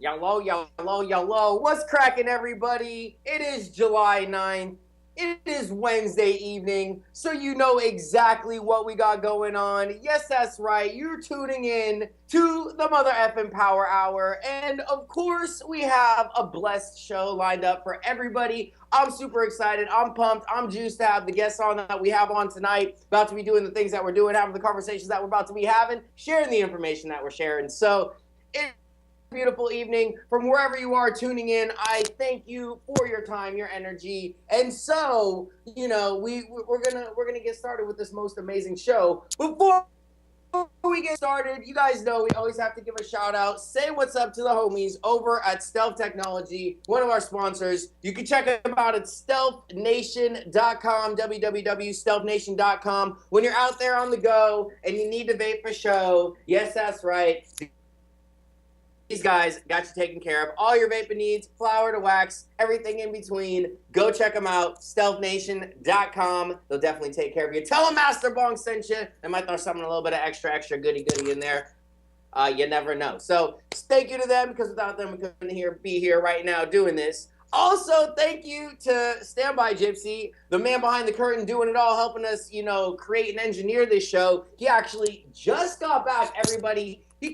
Yellow, yellow, yellow. What's cracking, everybody? It is July 9th. It is Wednesday evening, so you know exactly what we got going on. Yes, that's right. You're tuning in to the Mother Effin' Power Hour. And of course, we have a blessed show lined up for everybody. I'm super excited. I'm pumped. I'm juiced to have the guests on that we have on tonight. About to be doing the things that we're doing, having the conversations that we're about to be having, sharing the information that we're sharing. So, beautiful evening from wherever you are tuning in. I thank you for your time, your energy, and so we're gonna get started with this most amazing show. Before we get started, you guys know we always have to give a shout out. Say what's up to the homies over at Stealth Technology, one of our sponsors. You can check them out at stealthnation.com, www.stealthnation.com. When you're out there on the go and you need to vape for show, yes, that's right. These guys got you taken care of. All your vaping needs, flower to wax, everything in between. Go check them out, stealthnation.com. They'll definitely take care of you. Tell them MasterBong sent you. They might throw something a little bit of extra goody in there. You never know. So thank you to them, because without them, we couldn't be here right now doing this. Also, thank you to Standby Gypsy, the man behind the curtain, doing it all, helping us, create and engineer this show. He actually just got back, everybody. I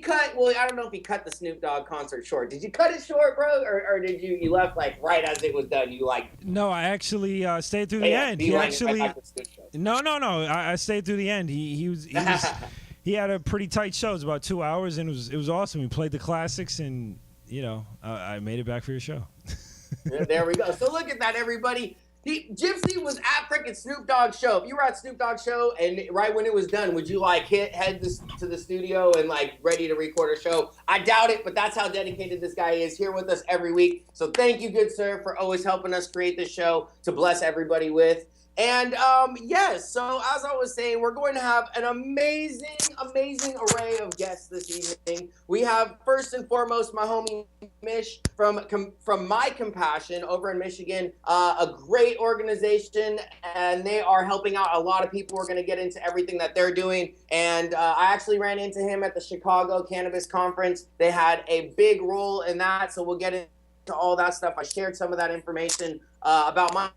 don't know if he cut the Snoop Dogg concert short. Did you cut it short, bro? Or did you left right as it was done? No, I actually stayed through the end. He actually, no. I stayed through the end. He was he had a pretty tight show. It was about 2 hours, and it was awesome. We played the classics, and I made it back for your show. There we go. So look at that, everybody. Gypsy was at freaking Snoop Dogg's show. If you were at Snoop Dogg's show and right when it was done, would you head to the studio and ready to record a show? I doubt it, but that's how dedicated this guy is, here with us every week. So thank you, good sir, for always helping us create this show to bless everybody with. And yes, so as I was saying, we're going to have an amazing array of guests this evening. We have, first and foremost, my homie Mish from My Compassion over in Michigan, a great organization, and they are helping out a lot of people. We're going to get into everything that they're doing. And I actually ran into him at the Chicago Cannabis Conference. They had a big role in that, so we'll get into all that stuff. I shared some of that information about my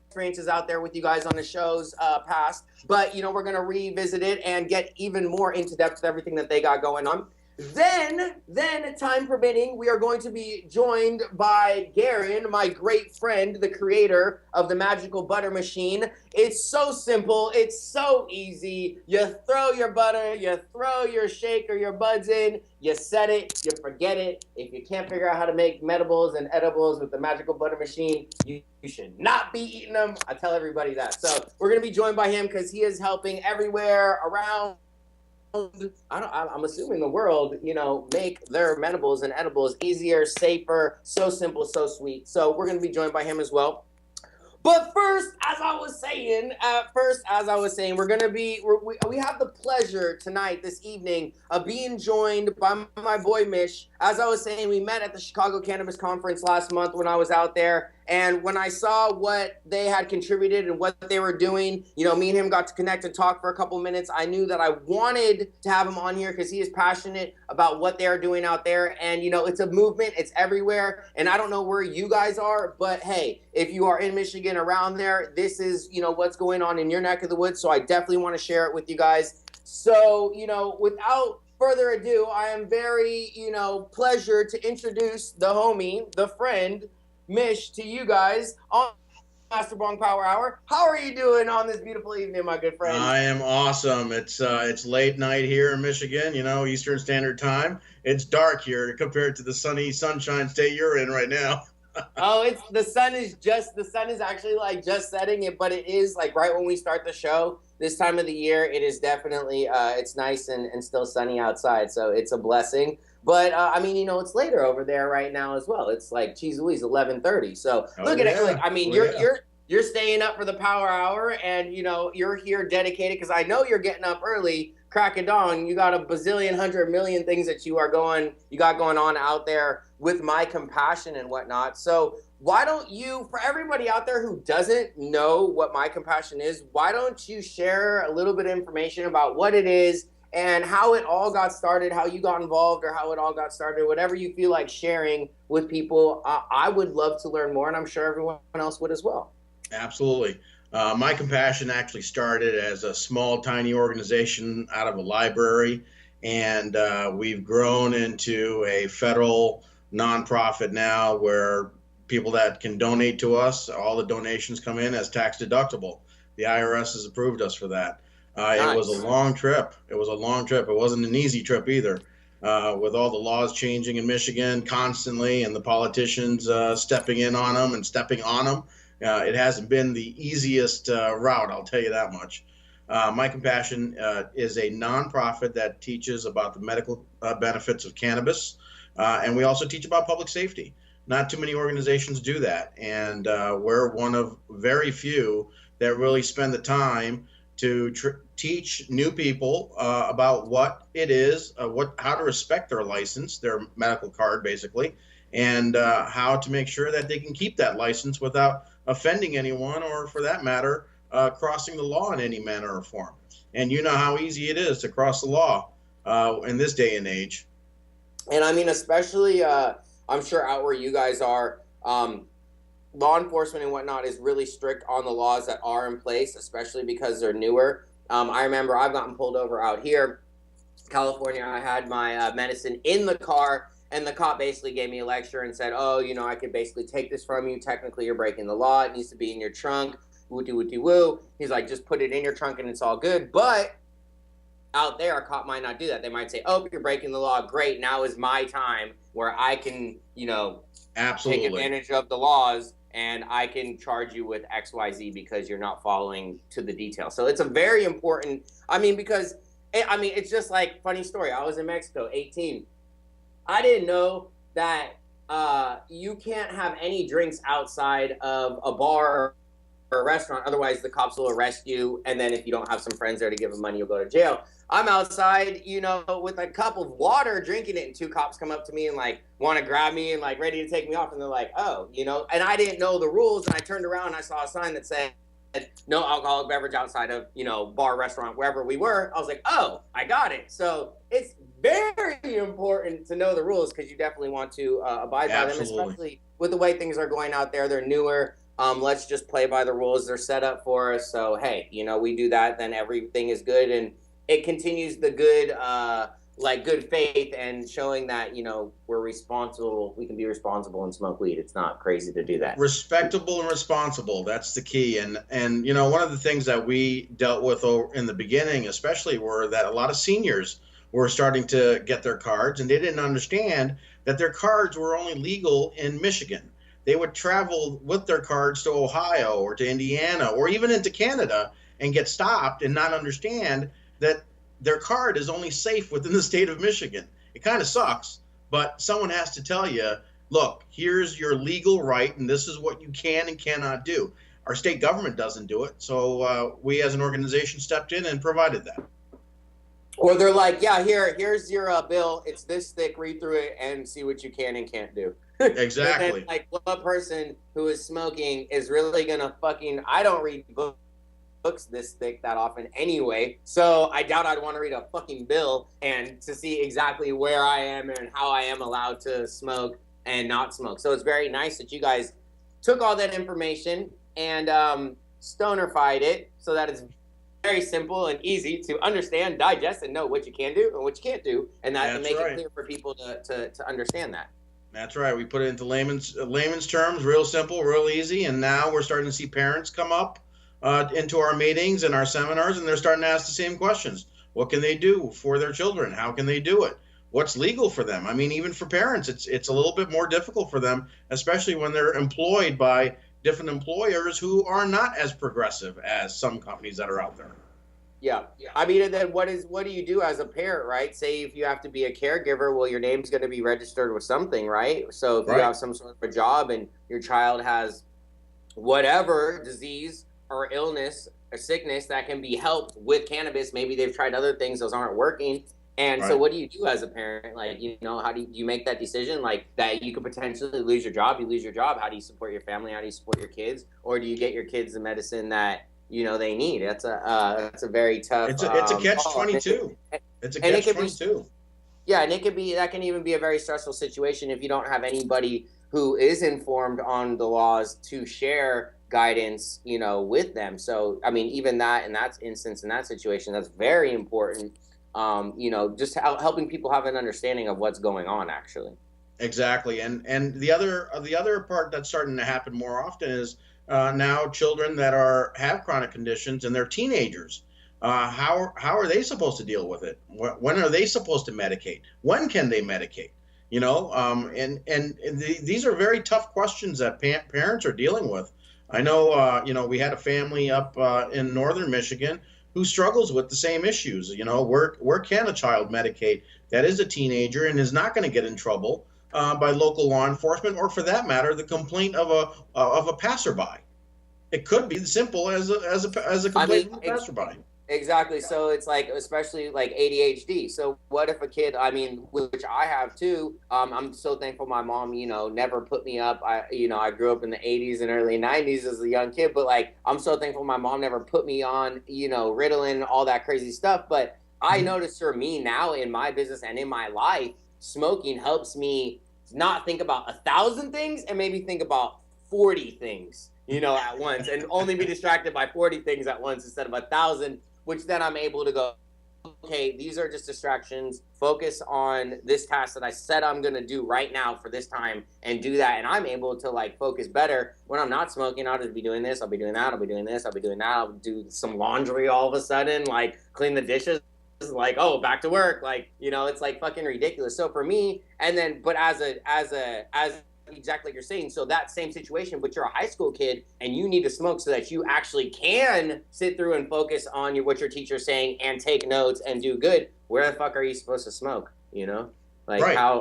experiences out there with you guys on the shows past, but we're going to revisit it and get even more into depth with everything that they got going on. Then time permitting, we are going to be joined by Garyn, my great friend, the creator of the magical butter machine. It's so simple, it's so easy. You throw your butter, you throw your shake or your buds in, you set it, you forget it. If you can't figure out how to make medibles and edibles with the magical butter machine, you should not be eating them. I tell everybody that. So we're going to be joined by him because he is helping everywhere around. I'm assuming the world, make their medibles and edibles easier, safer, so simple, so sweet. So we're going to be joined by him as well. But first, as I was saying, we're going to be, we have the pleasure tonight, this evening, of being joined by my boy Mish. As I was saying, we met at the Chicago Cannabis Conference last month when I was out there. And when I saw what they had contributed and what they were doing, me and him got to connect and talk for a couple minutes. I knew that I wanted to have him on here because he is passionate about what they're doing out there. And, it's a movement. It's everywhere. And I don't know where you guys are, but hey, if you are in Michigan, around there, this is, what's going on in your neck of the woods. So I definitely want to share it with you guys. So, without further ado, I am very, pleasure to introduce the homie, the friend, Mish, to you guys on MasterBong Power Hour. How are you doing on this beautiful evening, my good friend? I am awesome. It's late night here in Michigan, Eastern Standard Time. It's dark here compared to the sunshine state you're in right now. Oh, the sun is actually just setting it, but it is right when we start the show. This time of the year, it is definitely it's nice and still sunny outside, so it's a blessing. But it's later over there right now as well. It's geez Louise, 11:30. So look at it. You're staying up for the Power Hour, and you're here dedicated because I know you're getting up early, crack of dawn. You got a bazillion, 100 million things that you got going on out there with My Compassion and whatnot. So why don't you, for everybody out there who doesn't know what My Compassion is, why don't you share a little bit of information about what it is and how it all got started, how you got involved, or how it all got started, whatever you feel like sharing with people. I would love to learn more, and I'm sure everyone else would as well. Absolutely. My Compassion actually started as a small, tiny organization out of a library, and we've grown into a federal nonprofit now where people that can donate to us, all the donations come in as tax deductible. The IRS has approved us for that. Nice. It was a long trip. It wasn't an easy trip either. With all the laws changing in Michigan constantly and the politicians stepping in on them and stepping on them, it hasn't been the easiest route, I'll tell you that much. My Compassion is a nonprofit that teaches about the medical benefits of cannabis, and we also teach about public safety. Not too many organizations do that, and we're one of very few that really spend the time to teach new people about what it is, how to respect their license, their medical card, basically, and how to make sure that they can keep that license without offending anyone, or for that matter, crossing the law in any manner or form. And you know how easy it is to cross the law in this day and age. And I mean, especially, I'm sure out where you guys are, law enforcement and whatnot is really strict on the laws that are in place, especially because they're newer. I remember I've gotten pulled over out here, California. I had my medicine in the car, and the cop basically gave me a lecture and said, oh, you know, I could basically take this from you. Technically, you're breaking the law. It needs to be in your trunk. Woo-doo-woo-doo-woo. He's like, just put it in your trunk and it's all good. But out there, a cop might not do that. They might say, oh, you're breaking the law. Great. Now is my time where I can, you know, absolutely take advantage of the laws, and I can charge you with XYZ because you're not following to the detail. So it's a very important, because it's just like, funny story. I was in Mexico, 18. I didn't know that you can't have any drinks outside of a bar or a restaurant. Otherwise, the cops will arrest you. And then if you don't have some friends there to give them money, you'll go to jail. I'm outside, you know, with a cup of water, drinking it, and two cops come up to me and like want to grab me and like ready to take me off. And they're like, oh, you know, and I didn't know the rules. And I turned around and I saw a sign that said, no alcoholic beverage outside of, you know, bar, restaurant, wherever we were. I was like, oh, I got it. So it's very important to know the rules, because you definitely want to abide by them, especially with the way things are going out there. They're newer. Let's just play by the rules. They're set up for us. So, hey, you know, we do that, then everything is good. And it continues the good, good faith, and showing that, you know, we're responsible. We can be responsible and smoke weed. It's not crazy to do that. Respectable and responsible. That's the key. And you know, one of the things that we dealt with in the beginning, especially, were that a lot of seniors were starting to get their cards, and they didn't understand that their cards were only legal in Michigan. They would travel with their cards to Ohio or to Indiana or even into Canada and get stopped and not understand that their card is only safe within the state of Michigan. It kind of sucks, but someone has to tell you, look, here's your legal right, and this is what you can and cannot do. Our state government doesn't do it, so we as an organization stepped in and provided that. Or they're like, yeah, here's your bill. It's this thick. Read through it and see what you can and can't do. Exactly. Then, like, one person who is smoking is really gonna I don't read books this thick that often anyway, so I doubt I'd want to read a fucking bill and to see exactly where I am and how I am allowed to smoke and not smoke. So it's very nice that you guys took all that information and stonerfied it so that it's very simple and easy to understand, digest, and know what you can do and what you can't do, and that make it clear for people to understand that. That's right. We put it into layman's terms, real simple, real easy, and now we're starting to see parents come up into our meetings and our seminars, and they're starting to ask the same questions. What can they do for their children? How can they do it? What's legal for them? I mean, even for parents, it's a little bit more difficult for them, especially when they're employed by different employers who are not as progressive as some companies that are out there. Yeah. I mean, and then what do you do as a parent, right? Say if you have to be a caregiver, well, your name's going to be registered with something, right? So if you have some sort of a job and your child has whatever disease or illness or sickness that can be helped with cannabis, maybe they've tried other things, those aren't working. And so what do you do as a parent? Like, you know, how do you make that decision? Like, that you could potentially lose your job. You lose your job. How do you support your family? How do you support your kids? Or do you get your kids the medicine that, you know, they need? That's a very tough. It's a catch-22. It's a catch-22. Yeah, and that can even be a very stressful situation if you don't have anybody who is informed on the laws to share guidance, with them. So, I mean, even that in that instance, in that situation, that's very important. Just helping people have an understanding of what's going on, actually. Exactly, and the other part that's starting to happen more often is now children that have chronic conditions and they're teenagers. How are they supposed to deal with it? When are they supposed to medicate? When can they medicate? These are very tough questions that parents are dealing with. I know, we had a family up in northern Michigan who struggles with the same issues. Where can a child medicate that is a teenager and is not going to get in trouble by local law enforcement, or for that matter, the complaint of a passerby? It could be as simple as a complaint of a passerby. Exactly. So it's like, especially like ADHD. So what if a kid, which I have too, I'm so thankful my mom, never put me up. I grew up in the 80s and early 90s as a young kid, but like, I'm so thankful my mom never put me on, Ritalin, all that crazy stuff. But I noticed for me now in my business and in my life, smoking helps me not think about 1,000 things and maybe think about 40 things, at once, and only be distracted by 40 things at once instead of 1,000. Which then I'm able to go, okay, these are just distractions. Focus on this task that I said I'm going to do right now for this time and do that. And I'm able to like focus better when I'm not smoking. I'll just be doing this. I'll be doing that. I'll be doing this. I'll be doing that. I'll do some laundry all of a sudden, like clean the dishes. Like, oh, back to work. Like, it's like fucking ridiculous. So for me, and then, but as exactly like you're saying, so that same situation, but you're a high school kid and you need to smoke so that you actually can sit through and focus on what your teacher's saying and take notes and do good. Where the fuck are you supposed to smoke? Like right. How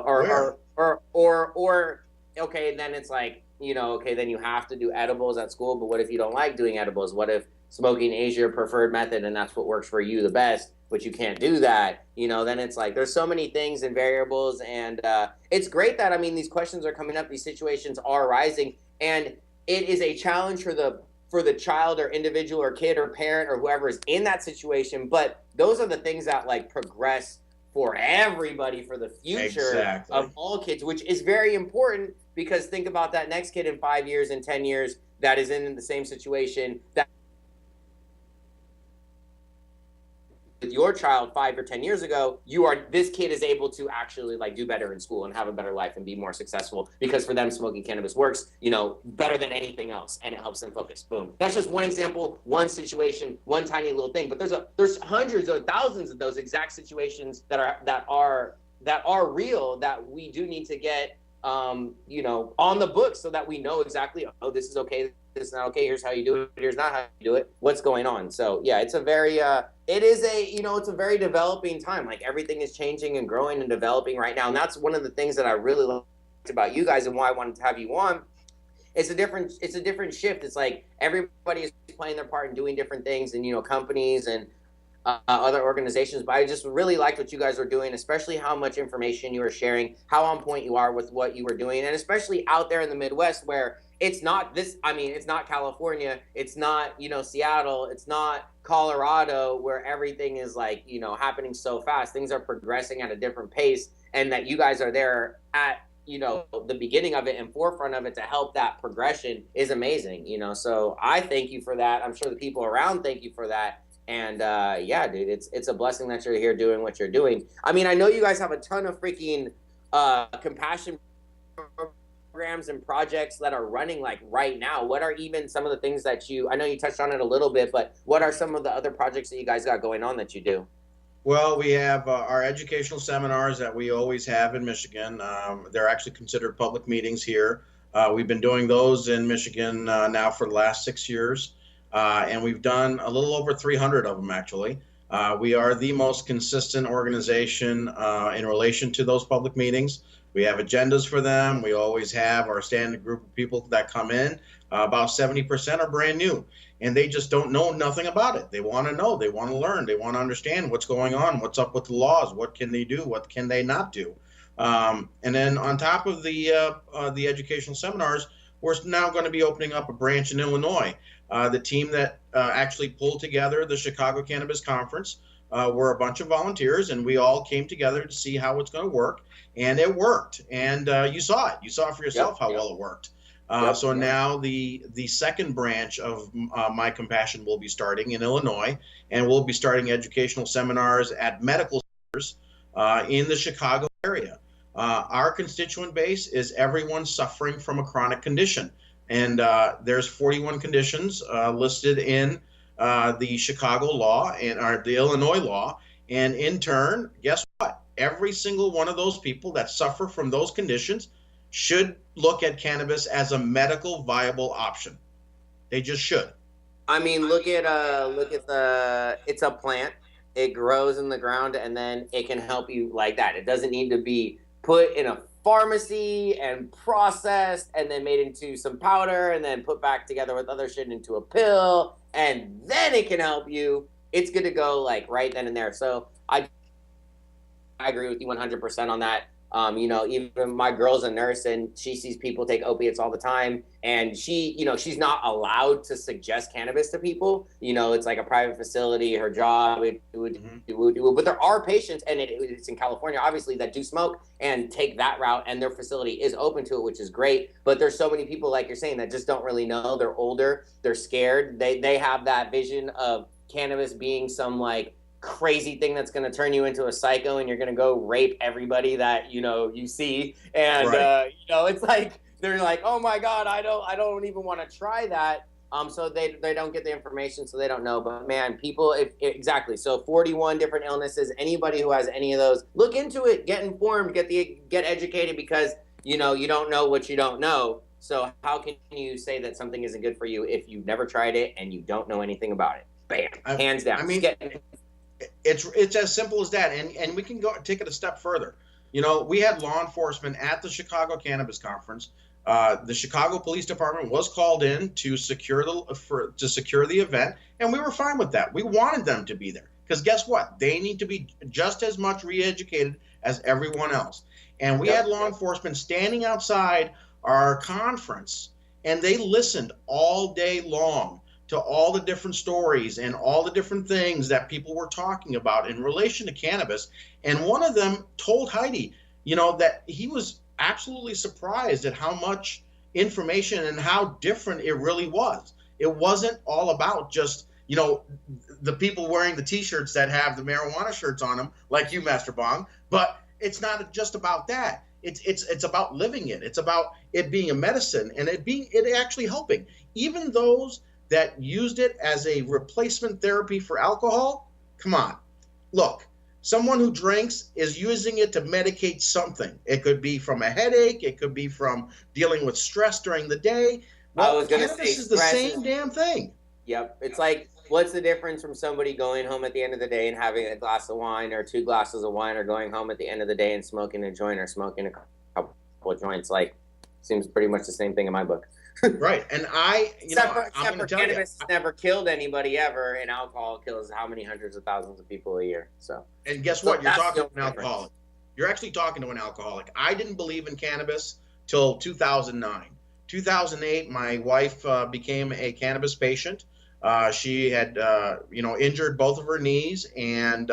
or okay, then it's like, okay, then you have to do edibles at school, but what if you don't like doing edibles? What if smoking is your preferred method and that's what works for you the best, but you can't do that? Then it's like there's so many things and variables, and it's great that these questions are coming up, these situations are arising, and it is a challenge for the child or individual or kid or parent or whoever is in that situation. But those are the things that like progress for everybody for the future of all kids, which is very important, because think about that next kid in 5 years and 10 years that is in the same situation that with your child 5 or 10 years ago, this kid is able to actually like do better in school and have a better life and be more successful, because for them smoking cannabis works, better than anything else, and it helps them focus. Boom. That's just one example, one situation, one tiny little thing. But there's hundreds or thousands of those exact situations that are real, that we do need to get on the books, so that we know exactly, oh, this is okay, this is not okay, here's how you do it, here's not how you do it, what's going on. So yeah, it's a very it's a very developing time. Like everything is changing and growing and developing right now. And that's one of the things that I really liked about you guys and why I wanted to have you on. It's a different shift. It's like everybody is playing their part and doing different things, and companies and other organizations. But I just really liked what you guys were doing, especially how much information you were sharing, how on point you are with what you were doing, and especially out there in the Midwest, where it's not it's not California, it's not, Seattle, it's not Colorado, where everything is like, happening so fast. Things are progressing at a different pace, and that you guys are there at, the beginning of it and forefront of it to help that progression is amazing, So I thank you for that. I'm sure the people around thank you for that. And yeah, dude, it's a blessing that you're here doing what you're doing. I know you guys have a ton of freaking compassion programs and projects that are running like right now. What are even some of the things that I know you touched on it a little bit, but what are some of the other projects that you guys got going on that you do? Well, we have our educational seminars that we always have in Michigan. They're actually considered public meetings here. We've been doing those in Michigan now for the last 6 years. And we've done a little over 300 of them, actually. We are the most consistent organization in relation to those public meetings. We have agendas for them. We always have our standard group of people that come in. About 70% are brand new, and they just don't know nothing about it. They want to know. They want to learn. They want to understand what's going on, what's up with the laws, what can they do, what can they not do. And then on top of the educational seminars, we're now going to be opening up a branch in Illinois. The team that actually pulled together the Chicago Cannabis Conference were a bunch of volunteers, and we all came together to see how it's going to work, and it worked. And you saw it. You saw for yourself how well it worked. So now the second branch of My Compassion will be starting in Illinois, and we'll be starting educational seminars at medical centers in the Chicago area. Our constituent base is everyone suffering from a chronic condition, and there's 41 conditions listed in the Chicago law or the Illinois law, and in turn, guess what? Every single one of those people that suffer from those conditions should look at cannabis as a medical viable option. They just should. I mean, look at it's a plant. It grows in the ground, and then it can help you like that. It doesn't need to be put in a pharmacy and processed and then made into some powder and then put back together with other shit into a pill, and then it can help you. It's good to go like right then and there. So I agree with you 100% on that. Even my girl's a nurse, and she sees people take opiates all the time, and she's not allowed to suggest cannabis to people. It's like a private facility. Her job but there are patients, and it's in California, obviously, that do smoke and take that route, and their facility is open to it, which is great. But there's so many people, like you're saying, that just don't really know. They're older, they're scared. They have that vision of cannabis being some like crazy thing that's going to turn you into a psycho, and you're going to go rape everybody that you see, and right. It's like they're like, oh my god, I don't even want to try that. So they don't get the information, so they don't know. But man, people, exactly. So 41 different illnesses. Anybody who has any of those, look into it, get informed, get educated, because you don't know what you don't know. So how can you say that something isn't good for you if you've never tried it and you don't know anything about it? Bam, hands down. I mean, it's as simple as that, and we can go take it a step further. We had law enforcement at the Chicago Cannabis Conference. The Chicago Police Department was called in to secure the event, and we were fine with that. We wanted them to be there because guess what? They need to be just as much re-educated as everyone else. And we had law enforcement standing outside our conference, and they listened all day long to all the different stories and all the different things that people were talking about in relation to cannabis. And one of them told Heidi, that he was absolutely surprised at how much information and how different it really was. It wasn't all about just, the people wearing the T-shirts that have the marijuana shirts on them, like you, MasterBong, but it's not just about that. It's about living it. It's about it being a medicine and it actually helping. Even those that used it as a replacement therapy for alcohol, come on. Look, someone who drinks is using it to medicate something. It could be from a headache. It could be from dealing with stress during the day. Well, cannabis is the same damn thing. Yep. It's like, what's the difference from somebody going home at the end of the day and having a glass of wine or 2 glasses of wine, or going home at the end of the day and smoking a joint or smoking a couple of joints? Like, seems pretty much the same thing in my book. Right, and except for cannabis has never killed anybody ever, and alcohol kills how many hundreds of thousands of people a year. So, and guess what? You're talking to an alcoholic. You're actually talking to an alcoholic. I didn't believe in cannabis till 2009. 2008, my wife became a cannabis patient. She had, injured both of her knees, and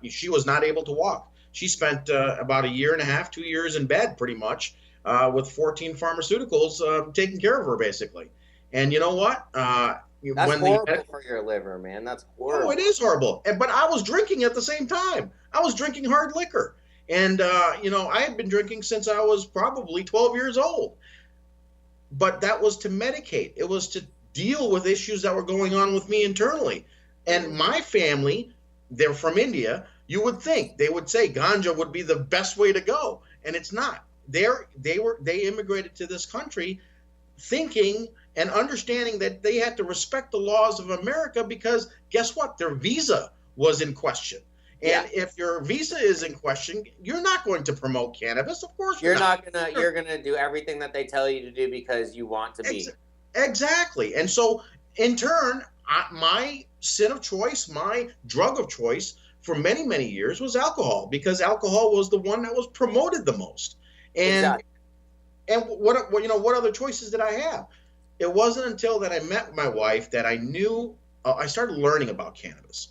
she was not able to walk. She spent about 1.5 years, 2 years in bed, pretty much. With 14 pharmaceuticals taking care of her, basically. And you know what? That's horrible for your liver, man. That's horrible. Oh, it is horrible. But I was drinking at the same time. I was drinking hard liquor. And, I had been drinking since I was probably 12 years old. But that was to medicate. It was to deal with issues that were going on with me internally. And my family, they're from India. You would think they would say ganja would be the best way to go. And it's not. They immigrated to this country thinking and understanding that they had to respect the laws of America, because guess what? Their visa was in question. And if your visa is in question, you're not going to promote cannabis. Of course you're not. You're gonna do everything that they tell you to do because you want to be. Exactly. And so in turn, my sin of choice, my drug of choice for many, many years was alcohol, because alcohol was the one that was promoted the most. And what other choices did I have? It wasn't until that I met my wife that I knew I started learning about cannabis.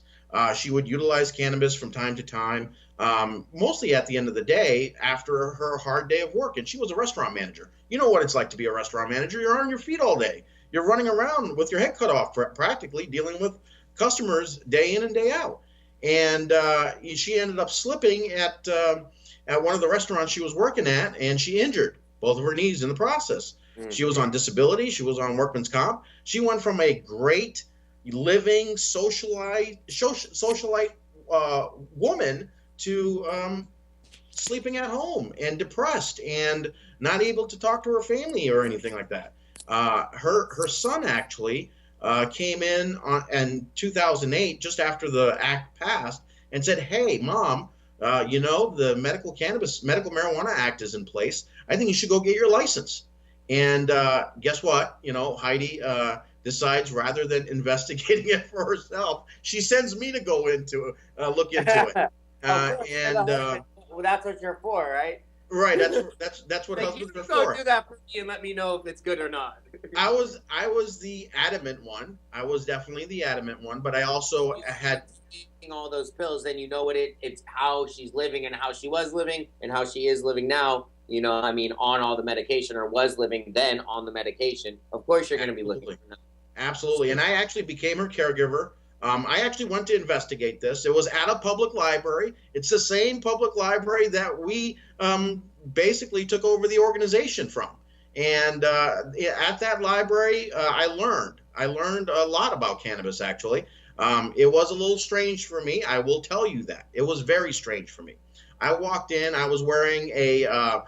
She would utilize cannabis from time to time, mostly at the end of the day after her hard day of work. And she was a restaurant manager. You know what it's like to be a restaurant manager. You're on your feet all day. You're running around with your head cut off, practically dealing with customers day in and day out. And she ended up slipping at one of the restaurants she was working at, and she injured both of her knees in the process. She was on disability. She was on workman's comp. She went from a great living socialite woman to sleeping at home and depressed and not able to talk to her family or anything like that. Her son actually came in 2008, just after the act passed, and said, "Hey, Mom, the medical marijuana act is in place. I think you should go get your license." And guess what? Heidi decides, rather than investigating it for herself, she sends me to go look into it. Well, that's what you're for, right? Right. That's what husbands are for. Go do that for me and let me know if it's good or not. I was the adamant one. I was definitely the adamant one, but I also had taking all those pills. Then it's how she's living and how she was living and how she is living now. On all the medication, or was living then on the medication. Of course, you're going to be looking. Absolutely. And I actually became her caregiver. I actually went to investigate this. It was at a public library. It's the same public library that we basically took over the organization from. And at that library, I learned a lot about cannabis, actually. It was a little strange for me. I will tell you that. It was very strange for me. I walked in. I was wearing a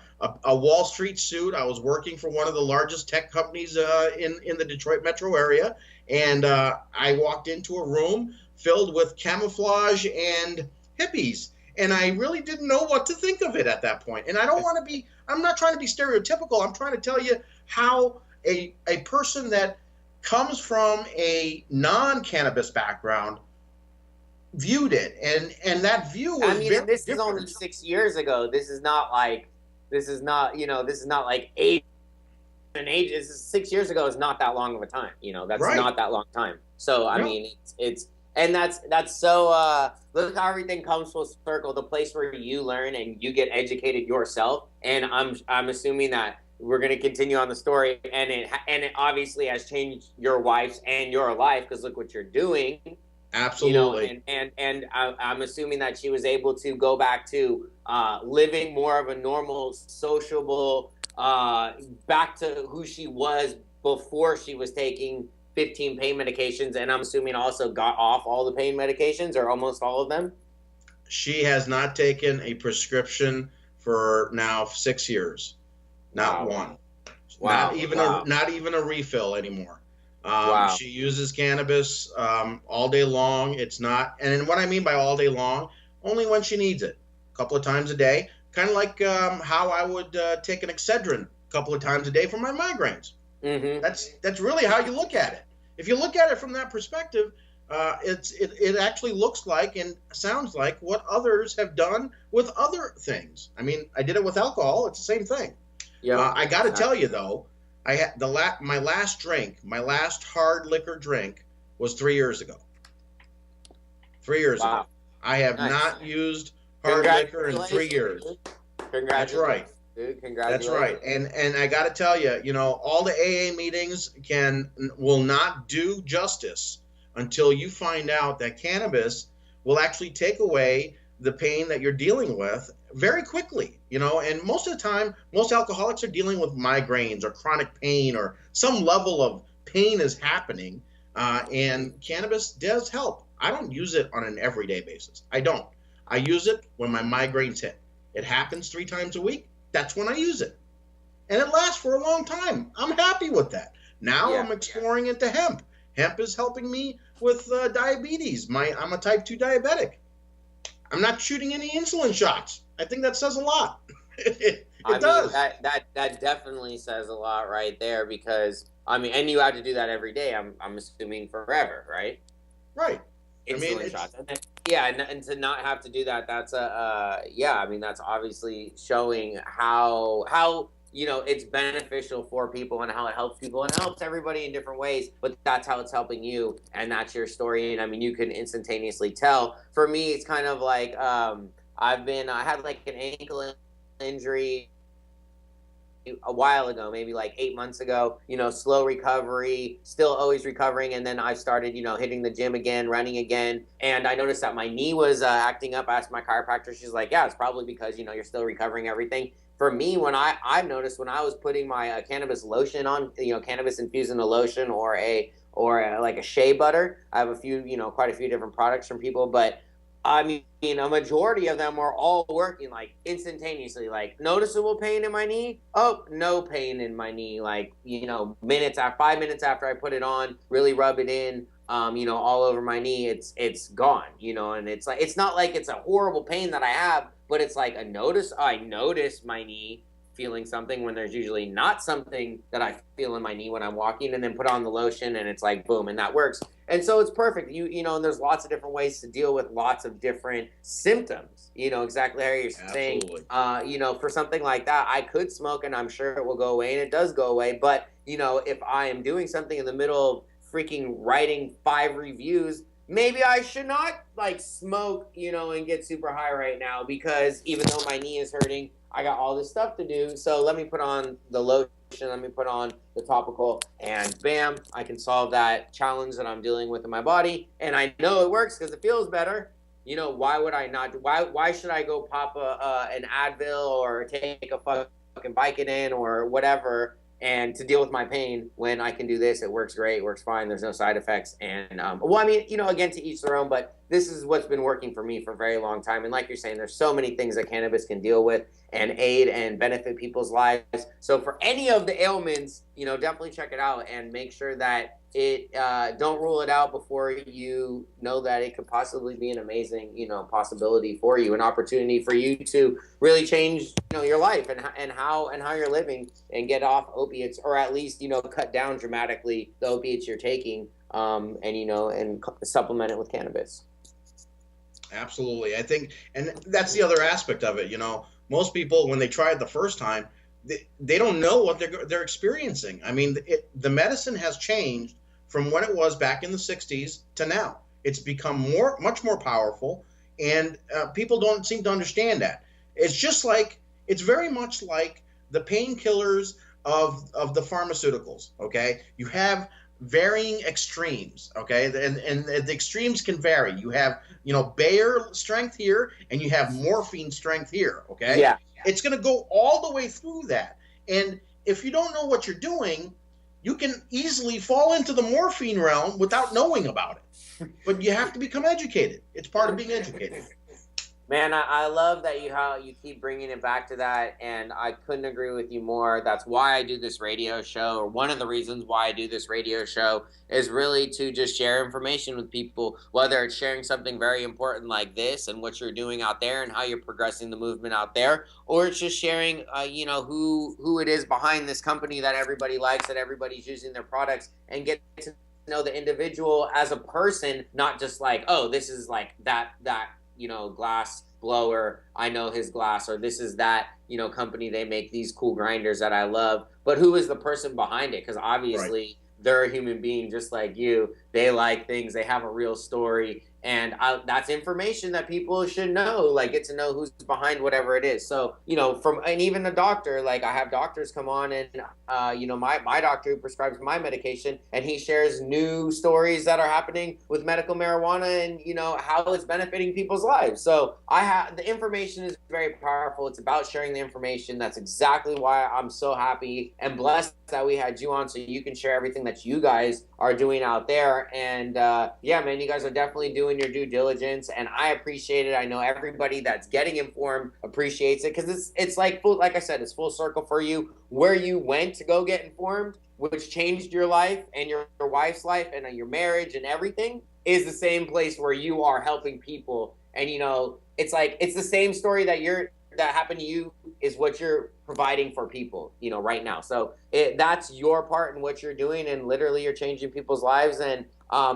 Wall Street suit. I was working for one of the largest tech companies in the Detroit metro area, and I walked into a room filled with camouflage and hippies, and I really didn't know what to think of it at that point. And I'm not trying to be stereotypical. I'm trying to tell you how a person that comes from a non-cannabis background viewed it, and that view was very this different. is only 6 years ago. This is not like age. This is 6 years ago. Is not that long of a time. That's Right. not that long time. So that's so. Look how everything comes full circle. The place where you learn and you get educated yourself. And I'm assuming that we're going to continue on the story, and it obviously has changed your wife's and your life, because look what you're doing. Absolutely. And I'm assuming that she was able to go back to living more of a normal, sociable, back to who she was before she was taking 15 pain medications, and I'm assuming also got off all the pain medications, or almost all of them. She has not taken a prescription for now 6 years. Not one. Wow. Not even a refill anymore. Wow. She uses cannabis all day long. It's not, and what I mean by all day long, only when she needs it, a couple of times a day, kind of like how I would take an Excedrin a couple of times a day for my migraines. Mm-hmm. That's really how you look at it. If you look at it from that perspective, it actually looks like and sounds like what others have done with other things. I mean, I did it with alcohol. It's the same thing. Yeah. I got to tell you though, I had my last hard liquor drink was 3 years ago. 3 years ago. I have not used hard liquor in 3 years. Congratulations. That's right. Dude, congratulations. That's right. And I got to tell you, all the AA meetings will not do justice until you find out that cannabis will actually take away the pain that you're dealing with very quickly, and most of the time, most alcoholics are dealing with migraines or chronic pain, or some level of pain is happening, and cannabis does help. I don't use it on an everyday basis. I don't. I use it when my migraines hit. It happens 3 times a week. That's when I use it. And it lasts for a long time. I'm happy with that. Now I'm exploring into hemp. Hemp is helping me with diabetes. I'm a type 2 diabetic. I'm not shooting any insulin shots. I think that says a lot. It does. That definitely says a lot right there, because and you have to do that every day. I'm assuming forever, right? Right. Insulin shots. And to not have to do that, that's that's obviously showing how you know, it's beneficial for people and how it helps people and helps everybody in different ways, but that's how it's helping you, and that's your story. And I mean, you can instantaneously tell. For me, it's kind of like I had like an ankle injury a while ago, maybe like 8 months ago, you know, slow recovery, still always recovering. And then I started, you know, hitting the gym again, running again. And I noticed that my knee was acting up. I asked my chiropractor, she's like, yeah, it's probably because, you know, you're still recovering everything. For me, when I've noticed when I was putting my cannabis lotion on, you know, cannabis infused in a lotion or like a shea butter, I have a few, you know, quite a few different products from people, but I mean, a majority of them are all working like instantaneously. Like noticeable pain in my knee. Oh, no pain in my knee. Like, you know, 5 minutes after I put it on, really rub it in, you know, all over my knee. It's gone. You know, and it's like it's not like it's a horrible pain that I have, but it's like I notice my knee feeling something when there's usually not something that I feel in my knee when I'm walking, and then put on the lotion and it's like boom, and that works. And so it's perfect. You know, and there's lots of different ways to deal with lots of different symptoms. You know, exactly how you're saying. You know, for something like that, I could smoke and I'm sure it will go away, and it does go away. But, you know, if I am doing something in the middle of freaking writing 5 reviews, maybe I should not like smoke, you know, and get super high right now, because even though my knee is hurting, I got all this stuff to do. So let me put on the lotion, let me put on the topical, and bam, I can solve that challenge that I'm dealing with in my body. And I know it works because it feels better. You know, why would I not? Why should I go pop an Advil or take a fucking Vicodin or whatever and to deal with my pain when I can do this? It works great, it works fine, there's no side effects. And well, I mean, you know, again, to each their own, but this is what's been working for me for a very long time. And like you're saying, there's so many things that cannabis can deal with and aid and benefit people's lives. So for any of the ailments, you know, definitely check it out and make sure that it don't rule it out before you know that it could possibly be an amazing, you know, possibility for you, an opportunity for you to really change, you know, your life and how you're living, and get off opiates, or at least, you know, cut down dramatically the opiates you're taking, and, you know, and supplement it with cannabis. Absolutely. I think, and that's the other aspect of it. You know, most people, when they try it the first time, they don't know what they're experiencing. I mean, the medicine has changed from when it was back in the 60s to now. It's become much more powerful, and people don't seem to understand that. It's very much like the painkillers of the pharmaceuticals, okay? You have varying extremes, okay? And the extremes can vary. You have, you know, Bayer strength here, and you have morphine strength here, okay? Yeah. It's going to go all the way through that. And if you don't know what you're doing, you can easily fall into the morphine realm without knowing about it. But you have to become educated. It's part of being educated. Man, I love that how you keep bringing it back to that, and I couldn't agree with you more. That's why I do this radio show, or one of the reasons why I do this radio show, is really to just share information with people, whether it's sharing something very important like this and what you're doing out there and how you're progressing the movement out there, or it's just sharing, you know, who it is behind this company that everybody likes, that everybody's using their products, and get to know the individual as a person, not just like, oh, this is like that you know, glass blower, I know his glass, or this is that, you know, company, they make these cool grinders that I love, but who is the person behind it? Because obviously they're a human being just like you. They like things, they have a real story, and that's information that people should know, like get to know who's behind whatever it is. So, you know, and even a doctor, like I have doctors come on, and you know, my doctor who prescribes my medication, and he shares new stories that are happening with medical marijuana, and, you know, how it's benefiting people's lives. So the information is very powerful. It's about sharing the information. That's exactly why I'm so happy and blessed that we had you on, so you can share everything that you guys are doing out there. And yeah, man, you guys are definitely doing your due diligence, and I appreciate it. I know everybody that's getting informed appreciates it, because it's like I said, it's full circle for you. Where you went to go get informed, which changed your life and your wife's life and your marriage and everything, is the same place where you are helping people. And, you know, it's like it's the same story that happened to you is what you're providing for people, you know, right now. So that's your part in what you're doing, and literally you're changing people's lives. And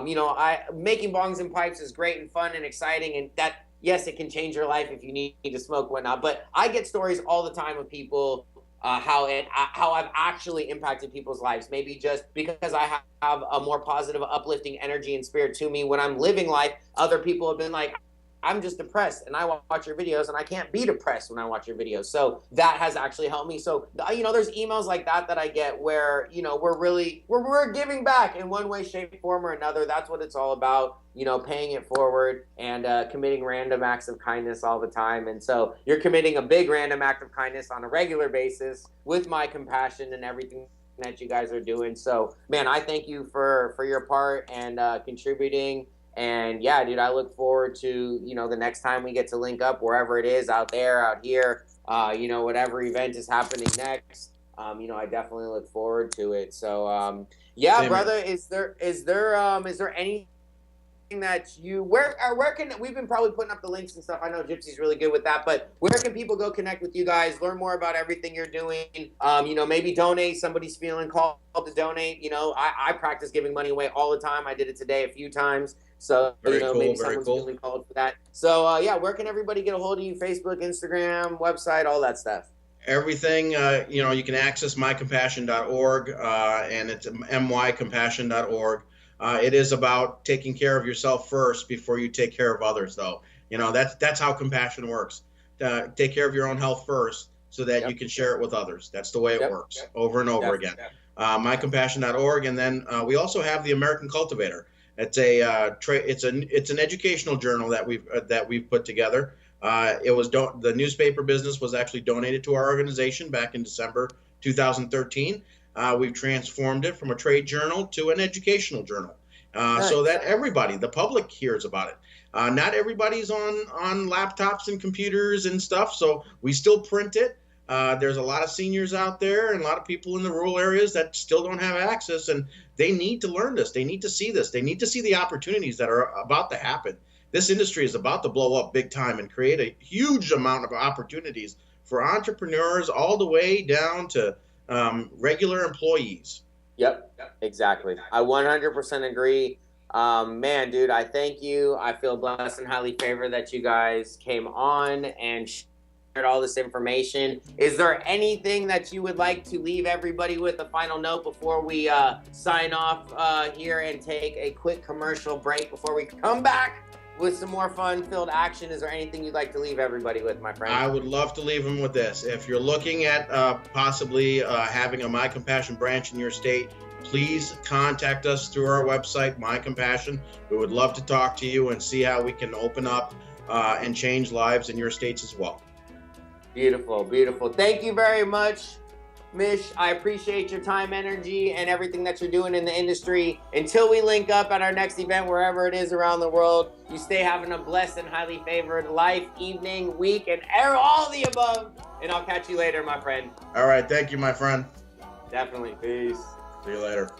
you know, making bongs and pipes is great and fun and exciting, and that, yes, it can change your life if you need to smoke, whatnot. But I get stories all the time of people how I've actually impacted people's lives. Maybe just because I have a more positive, uplifting energy and spirit to me when I'm living life. Other people have been like, I'm just depressed, and I watch your videos, and I can't be depressed when I watch your videos. So that has actually helped me. So there's emails like that I get where we're giving back in one way, shape, form, or another. That's what it's all about. Paying it forward and committing random acts of kindness all the time. And so you're committing a big random act of kindness on a regular basis with my compassion and everything that you guys are doing. So, man, I thank you for your part and contributing. And yeah, dude, I look forward to, the next time we get to link up, wherever it is, out there, out here, whatever event is happening next. I definitely look forward to it. So, yeah, Same brother, here. is there any that where can we've been probably putting up the links and stuff. I know Gypsy's really good with that, but where can people go connect with you guys, learn more about everything you're doing? Maybe donate. Somebody's feeling called to donate. I practice giving money away all the time. I did it today a few times. So very cool, maybe very someone's cool. feeling called for that. So yeah, where can everybody get a hold of you? Facebook, Instagram, website, all that stuff. Everything, you can access mycompassion.org, and it's mycompassion.org. It is about taking care of yourself first before you take care of others, though. That's how compassion works. Take care of your own health first so that you can share it with others. That's the way it works over and over again. Mycompassion.org, and then we also have the American Cultivator. It's it's an educational journal that we've put together. The newspaper business was actually donated to our organization back in December 2013. We've transformed it from a trade journal to an educational journal, so that the public hears about it. Not everybody's on laptops and computers and stuff, so we still print it. There's a lot of seniors out there and a lot of people in the rural areas that still don't have access, and they need to learn this. They need to see this. They need to see the opportunities that are about to happen. This industry is about to blow up big time and create a huge amount of opportunities for entrepreneurs all the way down to regular employees. Yep, exactly. I 100% agree. Man, dude, I thank you. I feel blessed and highly favored that you guys came on and shared all this information. Is there anything that you would like to leave everybody with, a final note before we sign off here and take a quick commercial break before we come back with some more fun-filled action? Is there anything you'd like to leave everybody with, my friend? I would love to leave them with this. If you're looking at possibly having a My Compassion branch in your state, please contact us through our website, My Compassion. We would love to talk to you and see how we can open up and change lives in your states as well. Beautiful, beautiful. Thank you very much, Mish. I appreciate your time, energy, and everything that you're doing in the industry. Until we link up at our next event, wherever it is around the world, you stay having a blessed and highly favored life, evening, week, and all the above. And I'll catch you later, my friend. All right. Thank you, my friend. Definitely. Peace. See you later.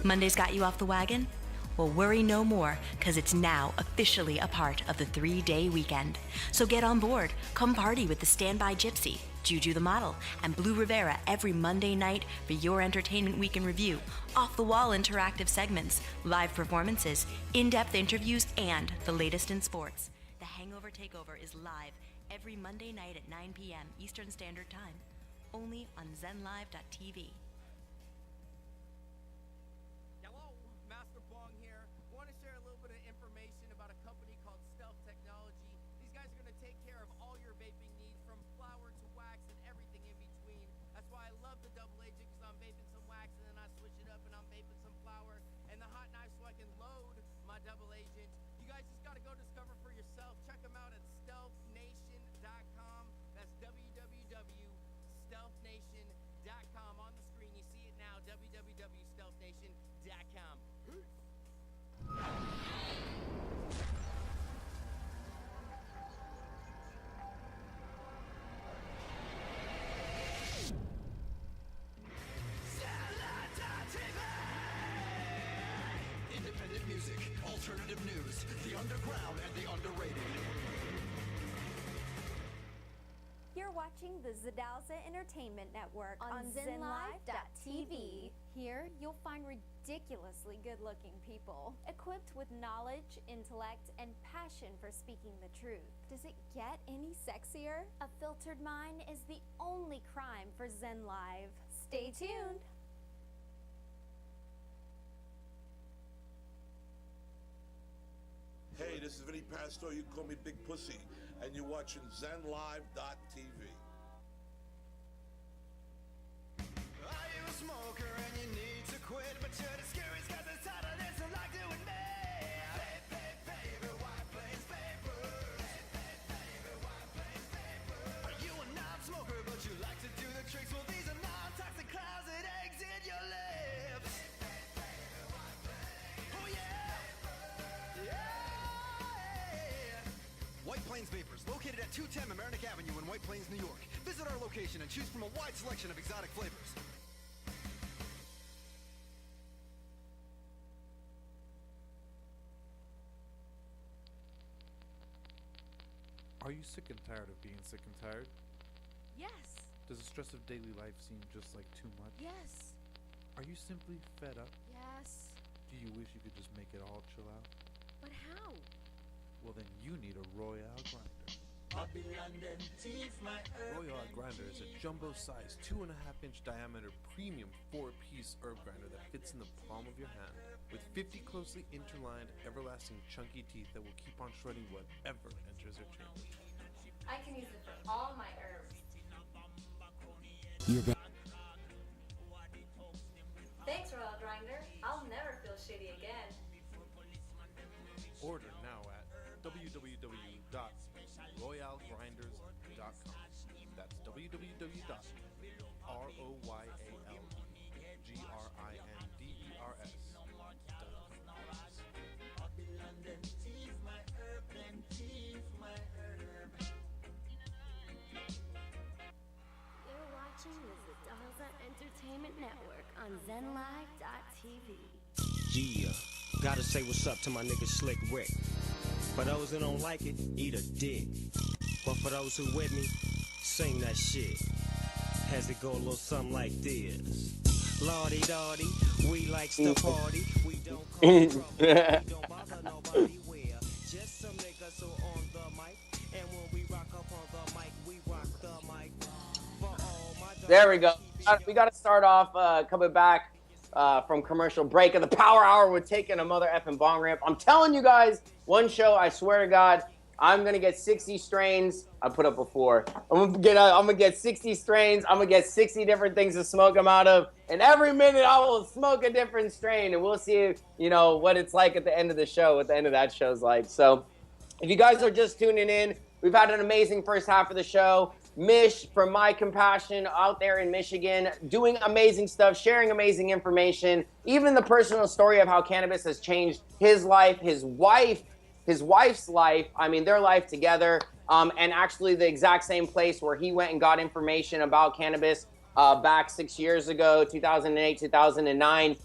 Monday's got you off the wagon? Well, worry no more, because it's now officially a part of the 3-day weekend. So get on board. Come party with the Standby Gypsy, Juju the Model, and Blue Rivera every Monday night for your entertainment week in review, off-the-wall interactive segments, live performances, in-depth interviews, and the latest in sports. The Hangover Takeover is live every Monday night at 9 p.m. Eastern Standard Time, only on zenlive.tv. Hello, MasterBong here. I want to share a little bit of information about a company called Stealth Technology. These guys are going to take care of all your vaping needs, from flower to wax and everything in between. That's why I love the double agent, because I'm vaping some wax and then I switch it up and I'm vaping some flower, and the hot knife so I can load my double agent. You guys just got to go discover for yourself. Check them out at stealthnation.com. That's www.stealthnation.com. On the screen, you see it now, www.stealthnation.com. Independent music, alternative news, the underground and the underrated. watching the Zadalza Entertainment Network on ZenLive.tv. Here, you'll find ridiculously good-looking people, equipped with knowledge, intellect, and passion for speaking the truth. Does it get any sexier? A filtered mind is the only crime for Zen Live. Stay tuned. Hey, this is Vinny Pastor. You can call me Big Pussy, and you're watching ZenLive.tv. Are you a smoker and you need to quit, but you're discouraged because it's harder than you like doing me? Baby, why plays paper? Baby, why plays paper? Are you a non-smoker but you like to do the tricks? Well, these are non-toxic clouds that exit your lips. Oh yeah, yeah. White Plains Vapors, located at 210 Mamaroneck Avenue in White Plains, New York. Visit our location and choose from a wide selection of exotic flavors. Are you sick and tired of being sick and tired? Yes. Does the stress of daily life seem just like too much? Yes. Are you simply fed up? Yes. Do you wish you could just make it all chill out? But how? Well, then you need a Royale grinder. Royale grinder is a jumbo-sized 2.5-inch diameter premium 4-piece herb grinder that fits in the palm of your hand with 50 closely interlined, everlasting chunky teeth that will keep on shredding whatever enters your chamber. I can use it for all my herbs. Thanks, Royal Grinder. I'll never feel shitty again. Order now at www.royalegrinders.com. That's You're watching the Zadalza Entertainment Network on ZenLive.tv. Yeah, gotta say what's up to my nigga Slick Rick. For those who don't like it, eat a dick. But for those who with me, sing that shit. Has it go a little something like this. Lordy Dotty, we likes to party. We don't cause trouble, we don't bother nobody. We're just some niggas who on the mic. And when we rock up on the mic, we rock the mic. For all my There we go. We got to start off coming back from commercial break of the Power Hour with taking a mother effing bong rip. I'm telling you guys, one show, I swear to God, I'm gonna get 60 strains. I put up before. I'm gonna get 60 strains. I'm gonna get 60 different things to smoke them out of, and every minute I will smoke a different strain, and we'll see, what it's like at the end of the show. What the end of that show's like. So, if you guys are just tuning in, we've had an amazing first half of the show. Mish from My Compassion out there in Michigan, doing amazing stuff, sharing amazing information, even the personal story of how cannabis has changed his life, his wife's life, their life together, and actually the exact same place where he went and got information about cannabis back 6 years ago, 2008, 2009.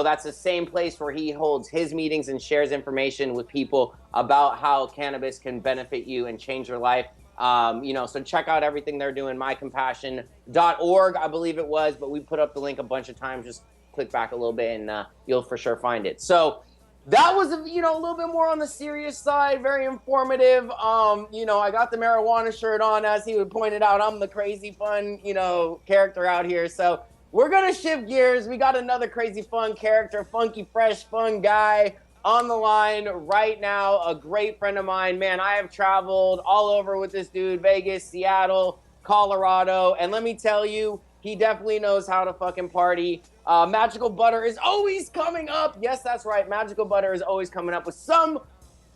That's the same place where he holds his meetings and shares information with people about how cannabis can benefit you and change your life. So check out everything they're doing, mycompassion.org, I believe it was, but we put up the link a bunch of times. Just click back a little bit and you'll for sure find it. So that was, a little bit more on the serious side, very informative. I got the marijuana shirt on, as he would point it out. I'm the crazy fun, character out here. So we're going to shift gears. We got another crazy fun character, funky, fresh, fun guy on the line right now. A great friend of mine. Man, I have traveled all over with this dude, Vegas, Seattle, Colorado. And let me tell you, he definitely knows how to fucking party. Magical Butter is always coming up. Yes, that's right. Magical Butter is always coming up with some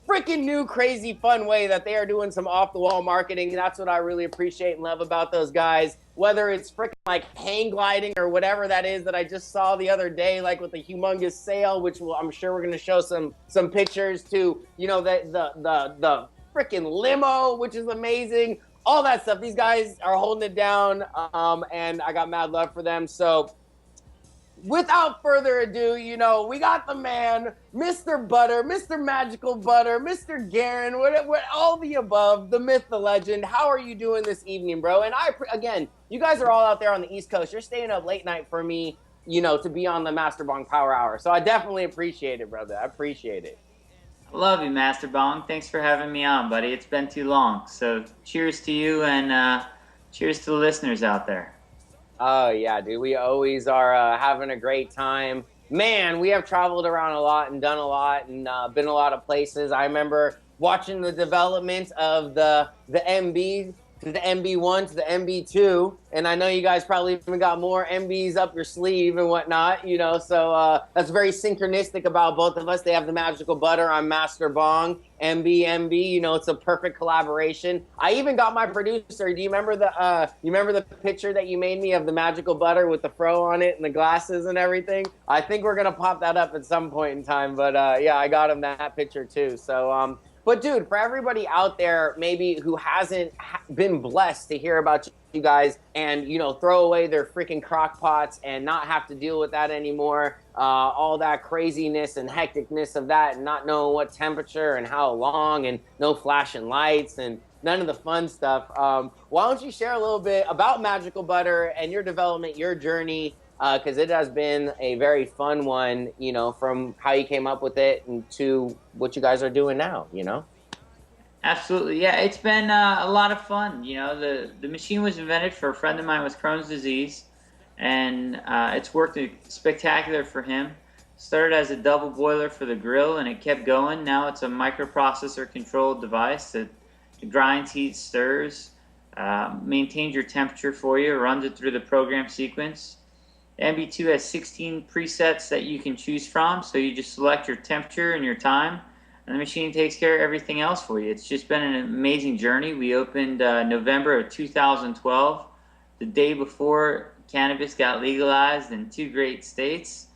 freaking new, crazy, fun way that they are doing some off-the-wall marketing. That's what I really appreciate and love about those guys. Whether it's freaking like hang gliding or whatever that is that I just saw the other day, like with the humongous sale, which I'm sure we're going to show some pictures to, the freaking limo, which is amazing. All that stuff. These guys are holding it down, and I got mad love for them. So without further ado, you know, we got the man, Mr. Butter, Mr. Magical Butter, Mr. Garyn, what all the above, the myth, the legend. How are you doing this evening, bro? And again, you guys are all out there on the East Coast. You're staying up late night for me, you know, to be on the MasterBong Power Hour. So I definitely appreciate it, brother. I appreciate it. I love you, MasterBong. Thanks for having me on, buddy. It's been too long. So cheers to you, and cheers to the listeners out there. Oh, yeah, dude. We always are having a great time. Man, we have traveled around a lot and done a lot and been a lot of places. I remember watching the development of the MB to the MB1 to the MB2, and I know you guys probably even got more MBs up your sleeve and whatnot, you know, so that's very synchronistic about both of us. They have the Magical Butter, I'm MasterBong, MB, you know, it's a perfect collaboration. I even got my producer. Do you remember the picture that you made me of the Magical Butter with the fro on it and the glasses and everything? I think we're gonna pop that up at some point in time, but yeah, I got him that picture too. So but dude, for everybody out there maybe who hasn't been blessed to hear about you guys and, you know, throw away their freaking crock pots and not have to deal with that anymore, all that craziness and hecticness of that and not knowing what temperature and how long and no flashing lights and none of the fun stuff. Why don't you share a little bit about Magical Butter and your development, your journey, because it has been a very fun one, you know, from how you came up with it and to what you guys are doing now, you know? Absolutely, yeah. It's been a lot of fun. You know, the machine was invented for a friend of mine with Crohn's disease, and it's worked spectacular for him. Started as a double boiler for the grill, and it kept going. Now it's a microprocessor-controlled device that grinds, heats, stirs, maintains your temperature for you, runs it through the program sequence. MB2 has 16 presets that you can choose from, so you just select your temperature and your time, and the machine takes care of everything else for you. It's just been an amazing journey. We opened November of 2012, the day before cannabis got legalized in 2 great states,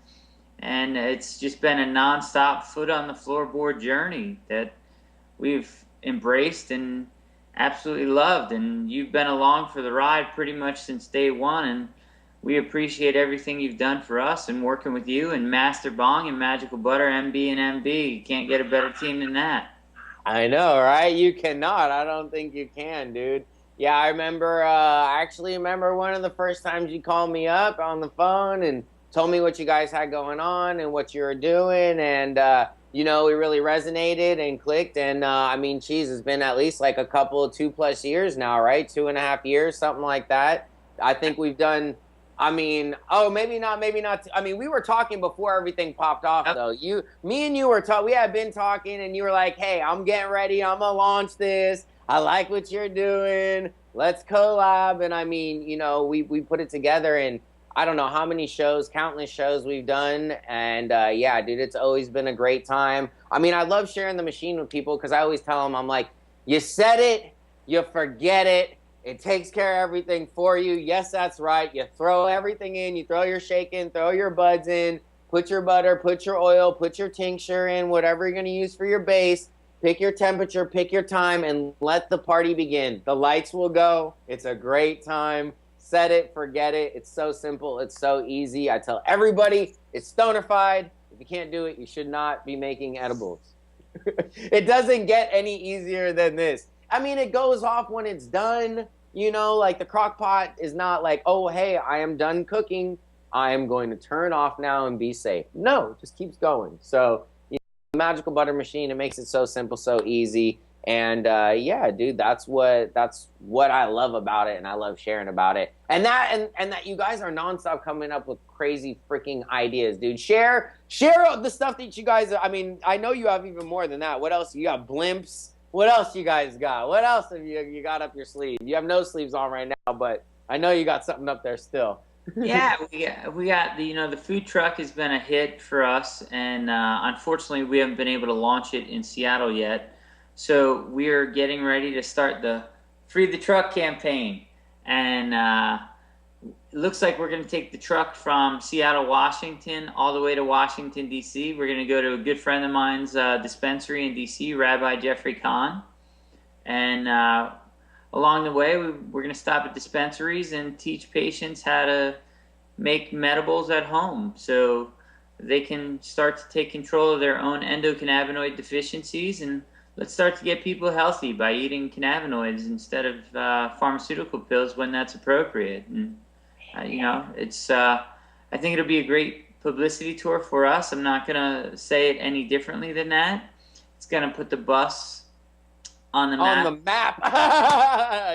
and it's just been a non-stop foot on the floorboard journey that we've embraced and absolutely loved, and you've been along for the ride pretty much since day one, and we appreciate everything you've done for us and working with you and MasterBong and Magical Butter, MB and MB. You can't get a better team than that. I know, right? You cannot. I don't think you can, dude. Yeah, I remember, I actually remember one of the first times you called me up on the phone and told me what you guys had going on and what you were doing. And, you know, we really resonated and clicked. And, I mean, geez, it's been at least like a couple, 2+ years now, right? 2.5 years, something like that. I think we've done... I mean, oh, maybe not. I mean, we were talking before everything popped off, though. Me and you were talking. We had been talking, and you were like, hey, I'm getting ready. I'm going to launch this. I like what you're doing. Let's collab. And, I mean, you know, we put it together, and I don't know how many shows, countless shows we've done. And, yeah, dude, it's always been a great time. I mean, I love sharing the machine with people because I always tell them, I'm like, you said it, you forget it. It takes care of everything for you. Yes, that's right. You throw everything in. You throw your shake in, throw your buds in, put your butter, put your oil, put your tincture in, whatever you're going to use for your base. Pick your temperature, pick your time, and let the party begin. The lights will go. It's a great time. Set it, forget it. It's so simple. It's so easy. I tell everybody it's stonerified. If you can't do it, you should not be making edibles. It doesn't get any easier than this. I mean, it goes off when it's done, you know, like the crock pot is not like, oh, hey, I am done cooking. I am going to turn off now and be safe. No, it just keeps going. So, you know, the Magical Butter machine, it makes it so simple, so easy. And, yeah, dude, that's what I love about it, and I love sharing about it. And that you guys are nonstop coming up with crazy freaking ideas, dude. Share the stuff that you guys, I mean, I know you have even more than that. What else? You got blimps. What else you guys got? What else have you got up your sleeve? You have no sleeves on right now, but I know you got something up there still. Yeah, we got the food truck has been a hit for us, and unfortunately we haven't been able to launch it in Seattle yet. So we're getting ready to start the Free the Truck campaign, and it looks like we're going to take the truck from Seattle, Washington, all the way to Washington, D.C. We're going to go to a good friend of mine's dispensary in D.C., Rabbi Jeffrey Kahn. And along the way, we're going to stop at dispensaries and teach patients how to make medibles at home so they can start to take control of their own endocannabinoid deficiencies, and let's start to get people healthy by eating cannabinoids instead of pharmaceutical pills when that's appropriate. And you know, it's I think it'll be a great publicity tour for us. I'm not gonna say it any differently than that. It's gonna put the bus on the map. On the map.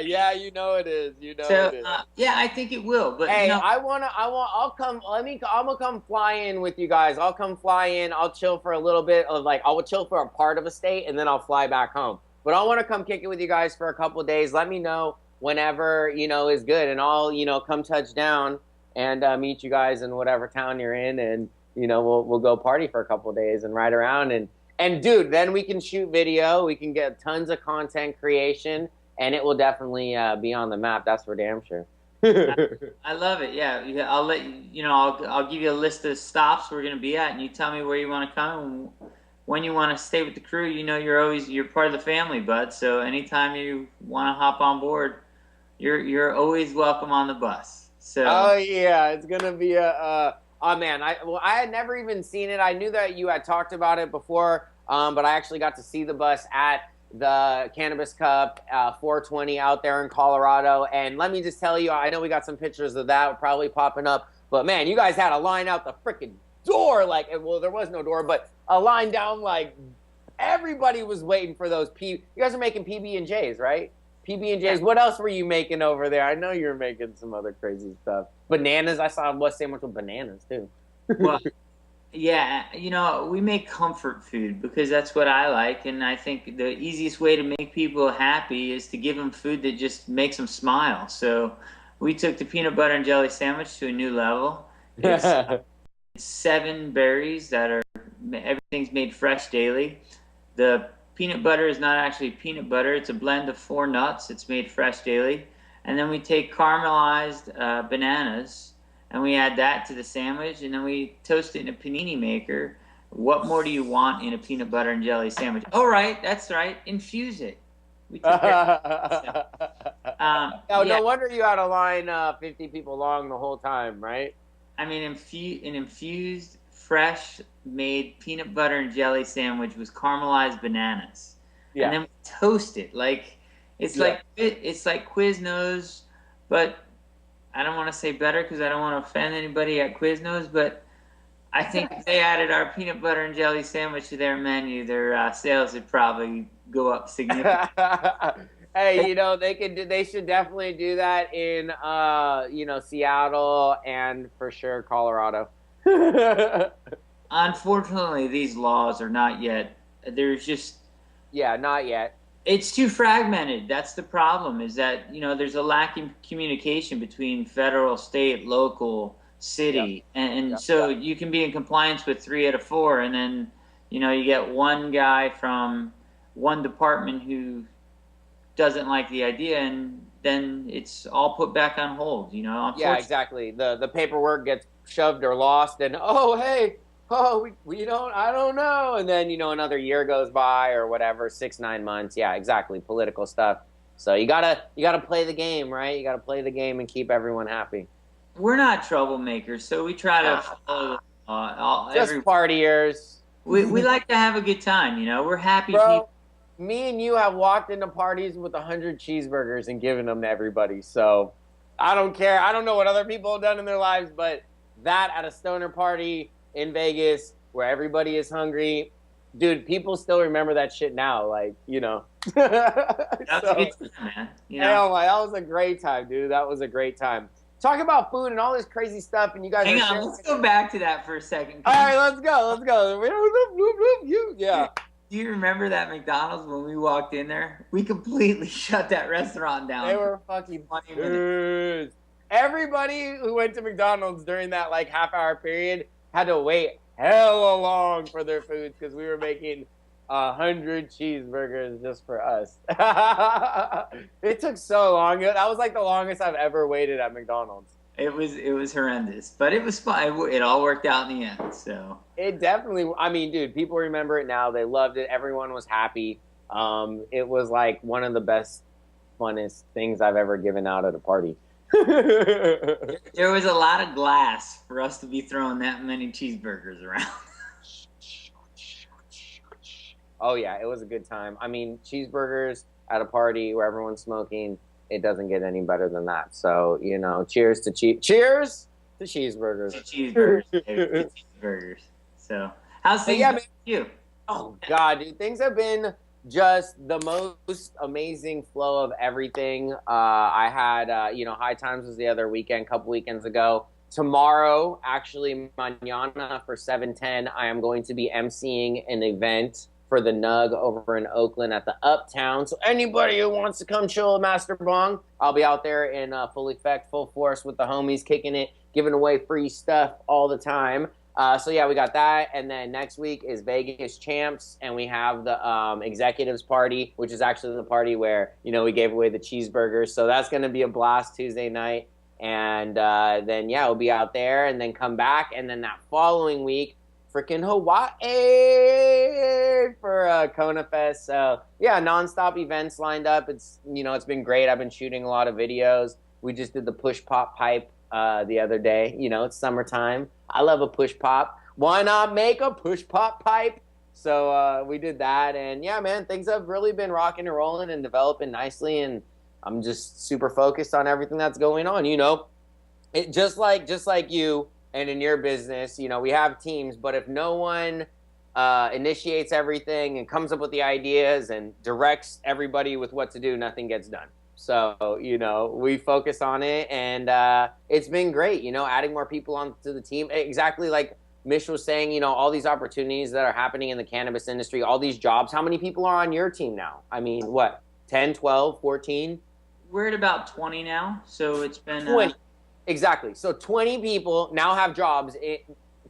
Yeah, you know it is. You know So it is. yeah, I think it will. But Hey, you know, I'll come. I'm gonna come fly in with you guys. I'll come fly in. I'll chill for a little bit of like, I'll chill for a part of a state, and then I'll fly back home. But I want to come kick it with you guys for a couple of days. Let me know whenever, you know, is good, and I'll, you know, come touch down and meet you guys in whatever town you're in, and you know, we'll go party for a couple of days and ride around, and dude, then we can shoot video. We can get tons of content creation, and it will definitely be on the map. That's for damn sure. I love it. Yeah, I'll let you. You know, I'll give you a list of stops we're gonna be at, and you tell me where you want to come and when you want to stay with the crew. You know, you're part of the family, bud. So anytime you want to hop on board, you're always welcome on the bus. So. Oh yeah, it's gonna be a. Oh man, I had never even seen it. I knew that you had talked about it before, but I actually got to see the bus at the Cannabis Cup 420 out there in Colorado. And let me just tell you, I know we got some pictures of that probably popping up, but man, you guys had a line out the freaking door. Like, well, there was no door, but a line down. Like, everybody was waiting for those You guys are making PB&Js, right? PB&Js. What else were you making over there? I know you were making some other crazy stuff. Bananas. I saw a sandwich with bananas too. Well, yeah, you know, we make comfort food because that's what I like, and I think the easiest way to make people happy is to give them food that just makes them smile. So we took the peanut butter and jelly sandwich to a new level. It's 7 berries that are, everything's made fresh daily. The peanut butter is not actually peanut butter. It's a blend of 4 nuts. It's made fresh daily. And then we take caramelized bananas, and we add that to the sandwich, and then we toast it in a panini maker. What more do you want in a peanut butter and jelly sandwich? Oh, right, that's right. Infuse it. We took No wonder you had a line 50 people long the whole time, right? I mean, an infused, fresh made peanut butter and jelly sandwich with caramelized bananas. Yeah. And then we toast it like it's like Quiznos, but I don't want to say better because I don't want to offend anybody at Quiznos, but I think if they added our peanut butter and jelly sandwich to their menu, their sales would probably go up significantly. Hey, you know, they should definitely do that in you know, Seattle and for sure Colorado. Unfortunately, these laws are not yet. There's just. Yeah, not yet. It's too fragmented. That's the problem, is that, you know, there's a lack in communication between federal, state, local, city. Yep. And so you can be in compliance with 3 out of 4, and then, you know, you get one guy from one department who doesn't like the idea, and then it's all put back on hold, you know? Yeah, exactly. The paperwork gets shoved or lost, and we don't, I don't know. And then, you know, another year goes by or whatever, 6-9 months. Yeah, exactly. Political stuff. So you gotta play the game, right? You gotta play the game and keep everyone happy. We're not troublemakers, so we try to follow just partiers. We like to have a good time, you know? We're happy people. Me and you have walked into parties with 100 cheeseburgers and given them to everybody. So I don't care. I don't know what other people have done in their lives, but that at a stoner party in Vegas where everybody is hungry, dude, people still remember that shit now. Like, you know. That was a good time, man. You know? That was a great time, dude. That was a great time. Talk about food and all this crazy stuff, and you guys. Hang on, let's go back to that for a second. All right, let's go. Yeah. Do you remember that McDonald's when we walked in there? We completely shut that restaurant down. They were fucking dudes. Everybody who went to McDonald's during that like half-hour period had to wait hella long for their foods because we were making 100 cheeseburgers just for us. It took so long. That was like the longest I've ever waited at McDonald's. It was horrendous, but it was fun. It all worked out in the end. So it definitely. I mean, dude, people remember it now. They loved it. Everyone was happy. It was like one of the best, funnest things I've ever given out at a party. There was a lot of glass for us to be throwing that many cheeseburgers around. Oh yeah, it was a good time. I mean, cheeseburgers at a party where everyone's smoking, it doesn't get any better than that. So, you know, cheers to cheers to cheeseburgers. To cheeseburgers. So, how's things with you? Oh God, dude, things have been just the most amazing flow of everything. I had, you know, High Times was the other weekend, couple weekends ago. Tomorrow, actually, mañana for 7:10, I am going to be emceeing an event for the Nug over in Oakland at the Uptown. So anybody who wants to come chill at MasterBong, I'll be out there in full effect, full force with the homies, kicking it, giving away free stuff all the time. So yeah, we got that, and then next week is Vegas Champs, and we have the executives party, which is actually the party where, you know, we gave away the cheeseburgers. So that's going to be a blast Tuesday night, and then yeah, we'll be out there, and then come back, and then that following week, freaking Hawaii for Kona Fest. So yeah, nonstop events lined up. It's, you know, it's been great. I've been shooting a lot of videos. We just did the push pop pipe the other day. You know, it's summertime. I love a push pop. Why not make a push pop pipe? So we did that, and yeah, man, things have really been rocking and rolling and developing nicely, and I'm just super focused on everything that's going on. You know, it just like you and in your business, you know, we have teams, but if no one initiates everything and comes up with the ideas and directs everybody with what to do, nothing gets done. So, you know, we focus on it, and it's been great, you know, adding more people onto the team. Exactly like Mish was saying, you know, all these opportunities that are happening in the cannabis industry, all these jobs. How many people are on your team now? I mean, what, 10, 12, 14? We're at about 20 now, so it's been... 20. Exactly. So 20 people now have jobs,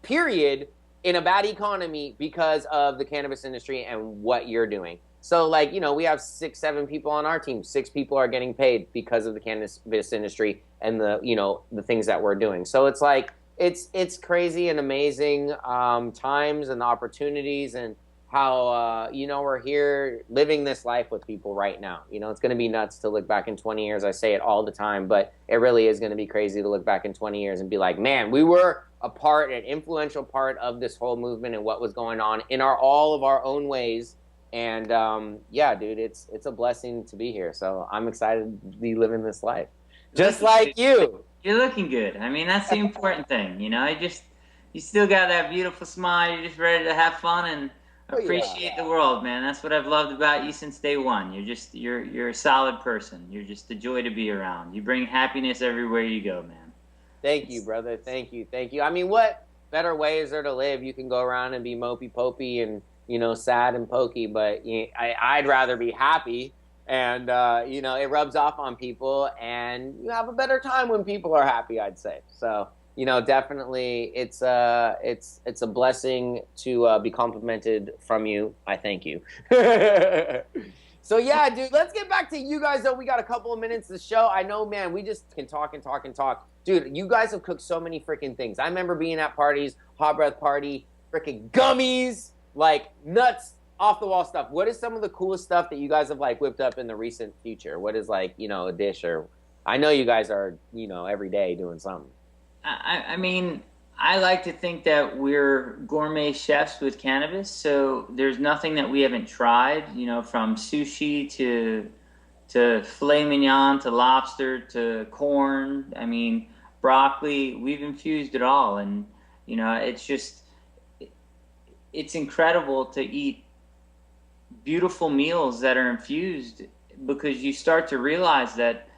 period, in a bad economy because of the cannabis industry and what you're doing. So, like, you know, we have 6, 7 people on our team. 6 people are getting paid because of the cannabis industry and the, you know, the things that we're doing. So it's like, it's crazy and amazing times and opportunities, and how, you know, we're here living this life with people right now. You know, it's going to be nuts to look back in 20 years. I say it all the time, but it really is going to be crazy to look back in 20 years and be like, man, we were an influential part of this whole movement and what was going on in all of our own ways. And yeah, dude, it's a blessing to be here. So I'm excited to be living this life, just like you. You're looking good. I mean, that's the important thing. You know, you still got that beautiful smile. You're just ready to have fun and appreciate the world, man. That's what I've loved about you since day one. You're a solid person. You're just a joy to be around. You bring happiness everywhere you go, man. Thank you, brother. Thank you. I mean, what better way is there to live? You can go around and be mopey popey and, you know, sad and pokey, but I'd rather be happy, and you know, it rubs off on people, and you have a better time when people are happy, I'd say. So, you know, definitely it's a blessing to be complimented from you. I thank you. So yeah, dude, let's get back to you guys though. We got a couple of minutes to show. I know, man, we just can talk and talk and talk. Dude, you guys have cooked so many freaking things. I remember being at parties, hot breath party, freaking gummies, like nuts, off the wall stuff. What is some of the coolest stuff that you guys have like whipped up in the recent future? What is, like, you know, a dish? Or I know you guys are, you know, every day doing something. I mean, I like to think that we're gourmet chefs with cannabis, so there's nothing that we haven't tried, you know, from sushi to filet mignon to lobster to corn. I mean, broccoli, we've infused it all, and, you know, it's incredible to eat beautiful meals that are infused, because you start to realize that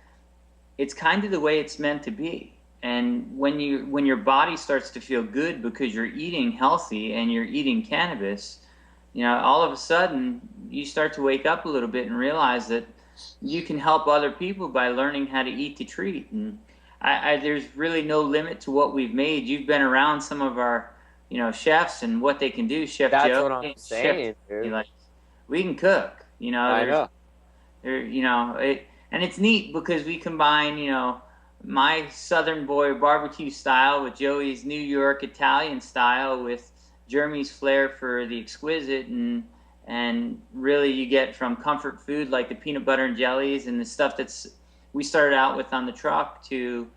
it's kind of the way it's meant to be. And when your body starts to feel good because you're eating healthy and you're eating cannabis, you know, all of a sudden you start to wake up a little bit and realize that you can help other people by learning how to eat to treat. And there's really no limit to what we've made. You've been around some of our, you know, chefs and what they can do. Chef That's Joe, what I'm saying, dude. Like, we can cook, you know. I know. You know, and it's neat because we combine, you know, my Southern boy barbecue style with Joey's New York Italian style with Jeremy's flair for the exquisite, and really you get from comfort food like the peanut butter and jellies and the stuff that's we started out with on the truck to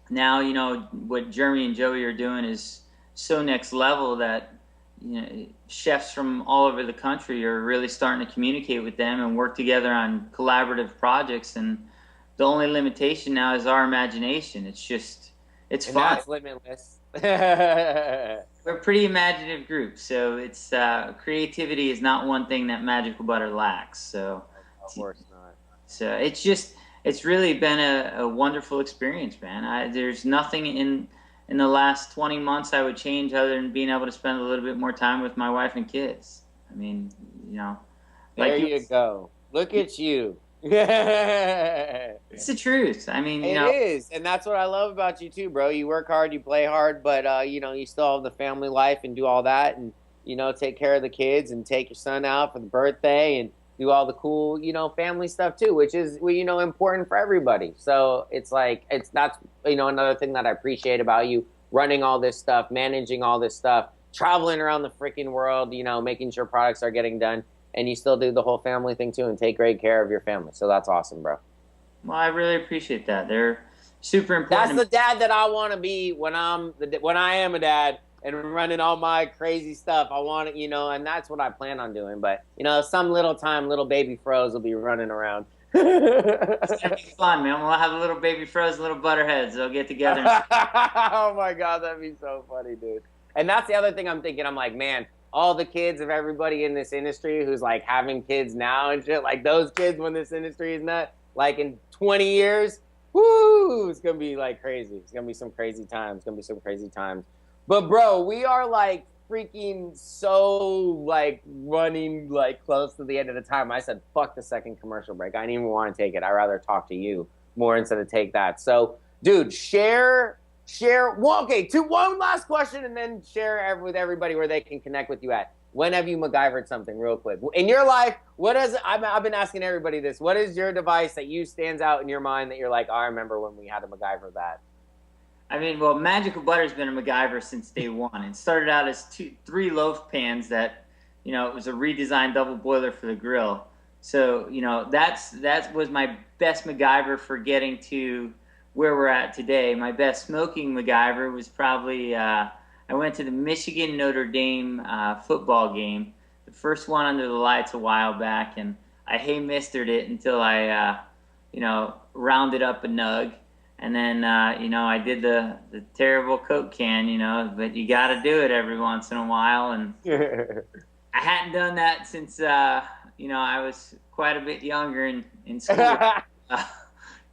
now, you know, what Jeremy and Joey are doing is so next level that, you know, chefs from all over the country are really starting to communicate with them and work together on collaborative projects. And the only limitation now is our imagination. It's just, it's And fun. that's limitless. We're a pretty imaginative group, so it's creativity is not one thing that Magical Butter lacks. So, of course not. So it's really been a wonderful experience, man. There's nothing in the last 20 months I would change other than being able to spend a little bit more time with my wife and kids. I mean, you know, there you go. Look at you. It's the truth. I mean, you know, it is, and that's what I love about you too, bro. You work hard, you play hard, but you know, you still have the family life and do all that, and you know, take care of the kids and take your son out for the birthday and do all the cool, you know, family stuff too, which is, you know, important for everybody. So it's like that's you know, another thing that I appreciate about you, running all this stuff, managing all this stuff, traveling around the freaking world, you know, making sure products are getting done. And you still do the whole family thing too and take great care of your family. So that's awesome, bro. Well, I really appreciate that. They're super important. That's the dad that I want to be when I am a dad and running all my crazy stuff. I want it, you know, and that's what I plan on doing. But, you know, some little time, little baby Froze will be running around. It's going to be fun, man. We'll have a little baby Froze, little butterheads. They'll get together. Oh, my God. That'd be so funny, dude. And that's the other thing I'm thinking. I'm like, man, all the kids of everybody in this industry who's like having kids now and shit, like those kids when this industry is not, like in 20 years, woo, it's gonna be like crazy. It's gonna be some crazy times. But bro, we are like freaking so like running like close to the end of the time. I said, fuck the second commercial break. I didn't even want to take it. I'd rather talk to you more instead of take that. So, dude, share. Well, okay, one last question, and then share with everybody where they can connect with you at. When have you MacGyvered something, real quick? In your life, what is? I've been asking everybody this. What is your device that stands out in your mind that you're like, oh, I remember when we had to MacGyver that? I mean, well, Magical Butter's been a MacGyver since day one. It started out as 3 loaf pans that, you know, it was a redesigned double boiler for the grill. So, you know, that was my best MacGyver for getting to where we're at today. My best smoking MacGyver was probably I went to the Michigan Notre Dame football game, the first one under the lights a while back, and I mistered it until I you know, rounded up a nug, and then you know, I did the terrible Coke can, you know, but you got to do it every once in a while, and I hadn't done that since you know, I was quite a bit younger in school.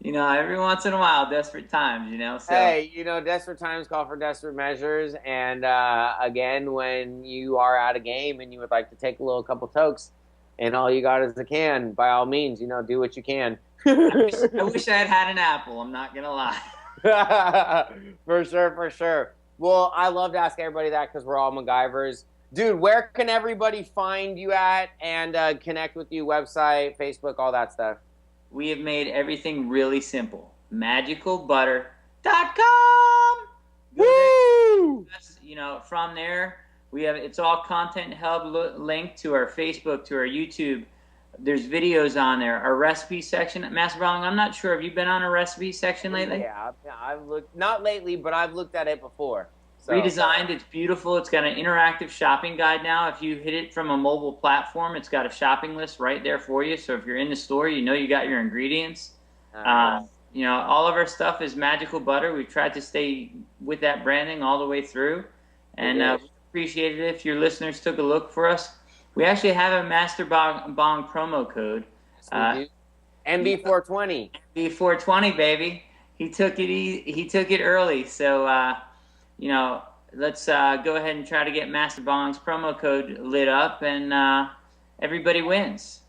You know, every once in a while, desperate times, you know. So. Hey, you know, desperate times call for desperate measures. And again, when you are at a game and you would like to take a little couple tokes and all you got is a can, by all means, you know, do what you can. I wish I had an apple. I'm not going to lie. For sure. Well, I love to ask everybody that because we're all MacGyvers. Dude, where can everybody find you at and connect with you? Website, Facebook, all that stuff. We have made everything really simple. MagicalButter.com. Woo! You know, from there, it's all Content Hub linked to our Facebook, to our YouTube. There's videos on there. Our recipe section at MasterBong. I'm not sure. Have you been on a recipe section lately? Yeah, I've looked, not lately, but I've looked at it before. So. Redesigned. It's beautiful. It's got an interactive shopping guide now. If you hit it from a mobile platform, it's got a shopping list right there for you. So if you're in the store, you know you got your ingredients. You know, all of our stuff is Magical Butter. We've tried to stay with that branding all the way through. And we appreciate it if your listeners took a look for us. We actually have a MasterBong promo code. MB420. MB420, baby. He took it early. So, you know, let's go ahead and try to get MasterBong's promo code lit up, and everybody wins.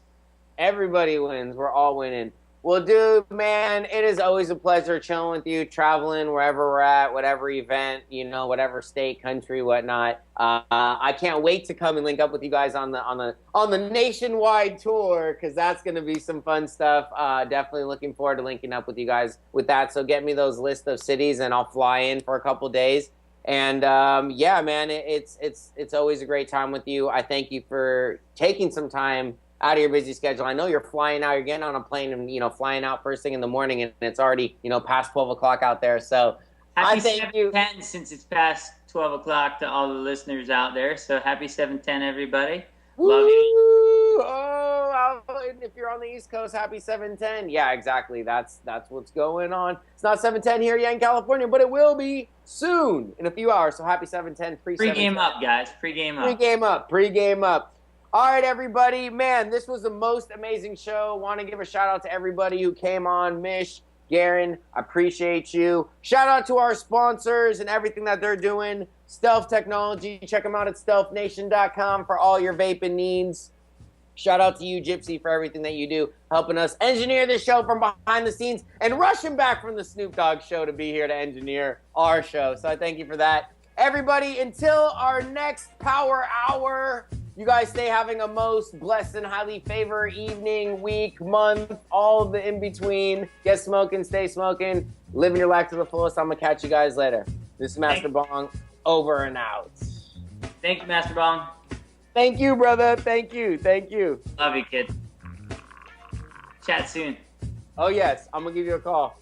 Everybody wins. We're all winning. Well, dude, man, it is always a pleasure chilling with you, traveling wherever we're at, whatever event, you know, whatever state, country, whatnot. I can't wait to come and link up with you guys on the nationwide tour, because that's going to be some fun stuff. Definitely looking forward to linking up with you guys with that. So get me those list of cities, and I'll fly in for a couple days. And yeah, man, it's always a great time with you. I thank you for taking some time out of your busy schedule. I know you're flying out. You're getting on a plane and, you know, flying out first thing in the morning, and it's already, you know, past 12 o'clock out there. So happy I thank you. 7:10 since it's past 12 o'clock to all the listeners out there. So happy 7:10, everybody. Woo! Love you. Oh, if you're on the East Coast, happy 7:10. Yeah, exactly. That's what's going on. It's not 7:10 here yet in California, but it will be soon in a few hours. So happy 7:10. Pre-game up, guys. Pre-game up. Pre-game up. Pre-game up. All right, everybody. Man, this was the most amazing show. Want to give a shout out to everybody who came on. Mish, Garyn, I appreciate you. Shout out to our sponsors and everything that they're doing. Stealth Technology. Check them out at stealthnation.com for all your vaping needs. Shout out to you, Gypsy, for everything that you do, helping us engineer this show from behind the scenes and rushing back from the Snoop Dogg show to be here to engineer our show. So I thank you for that. Everybody, until our next Power Hour, you guys stay having a most blessed and highly favored evening, week, month, all of the in-between. Get smoking, stay smoking, living your life to the fullest. I'm going to catch you guys later. This is MasterBong, over and out. Thank you, MasterBong. Thank you, brother. Thank you. Thank you. Love you, kid. Chat soon. Oh, yes. I'm going to give you a call.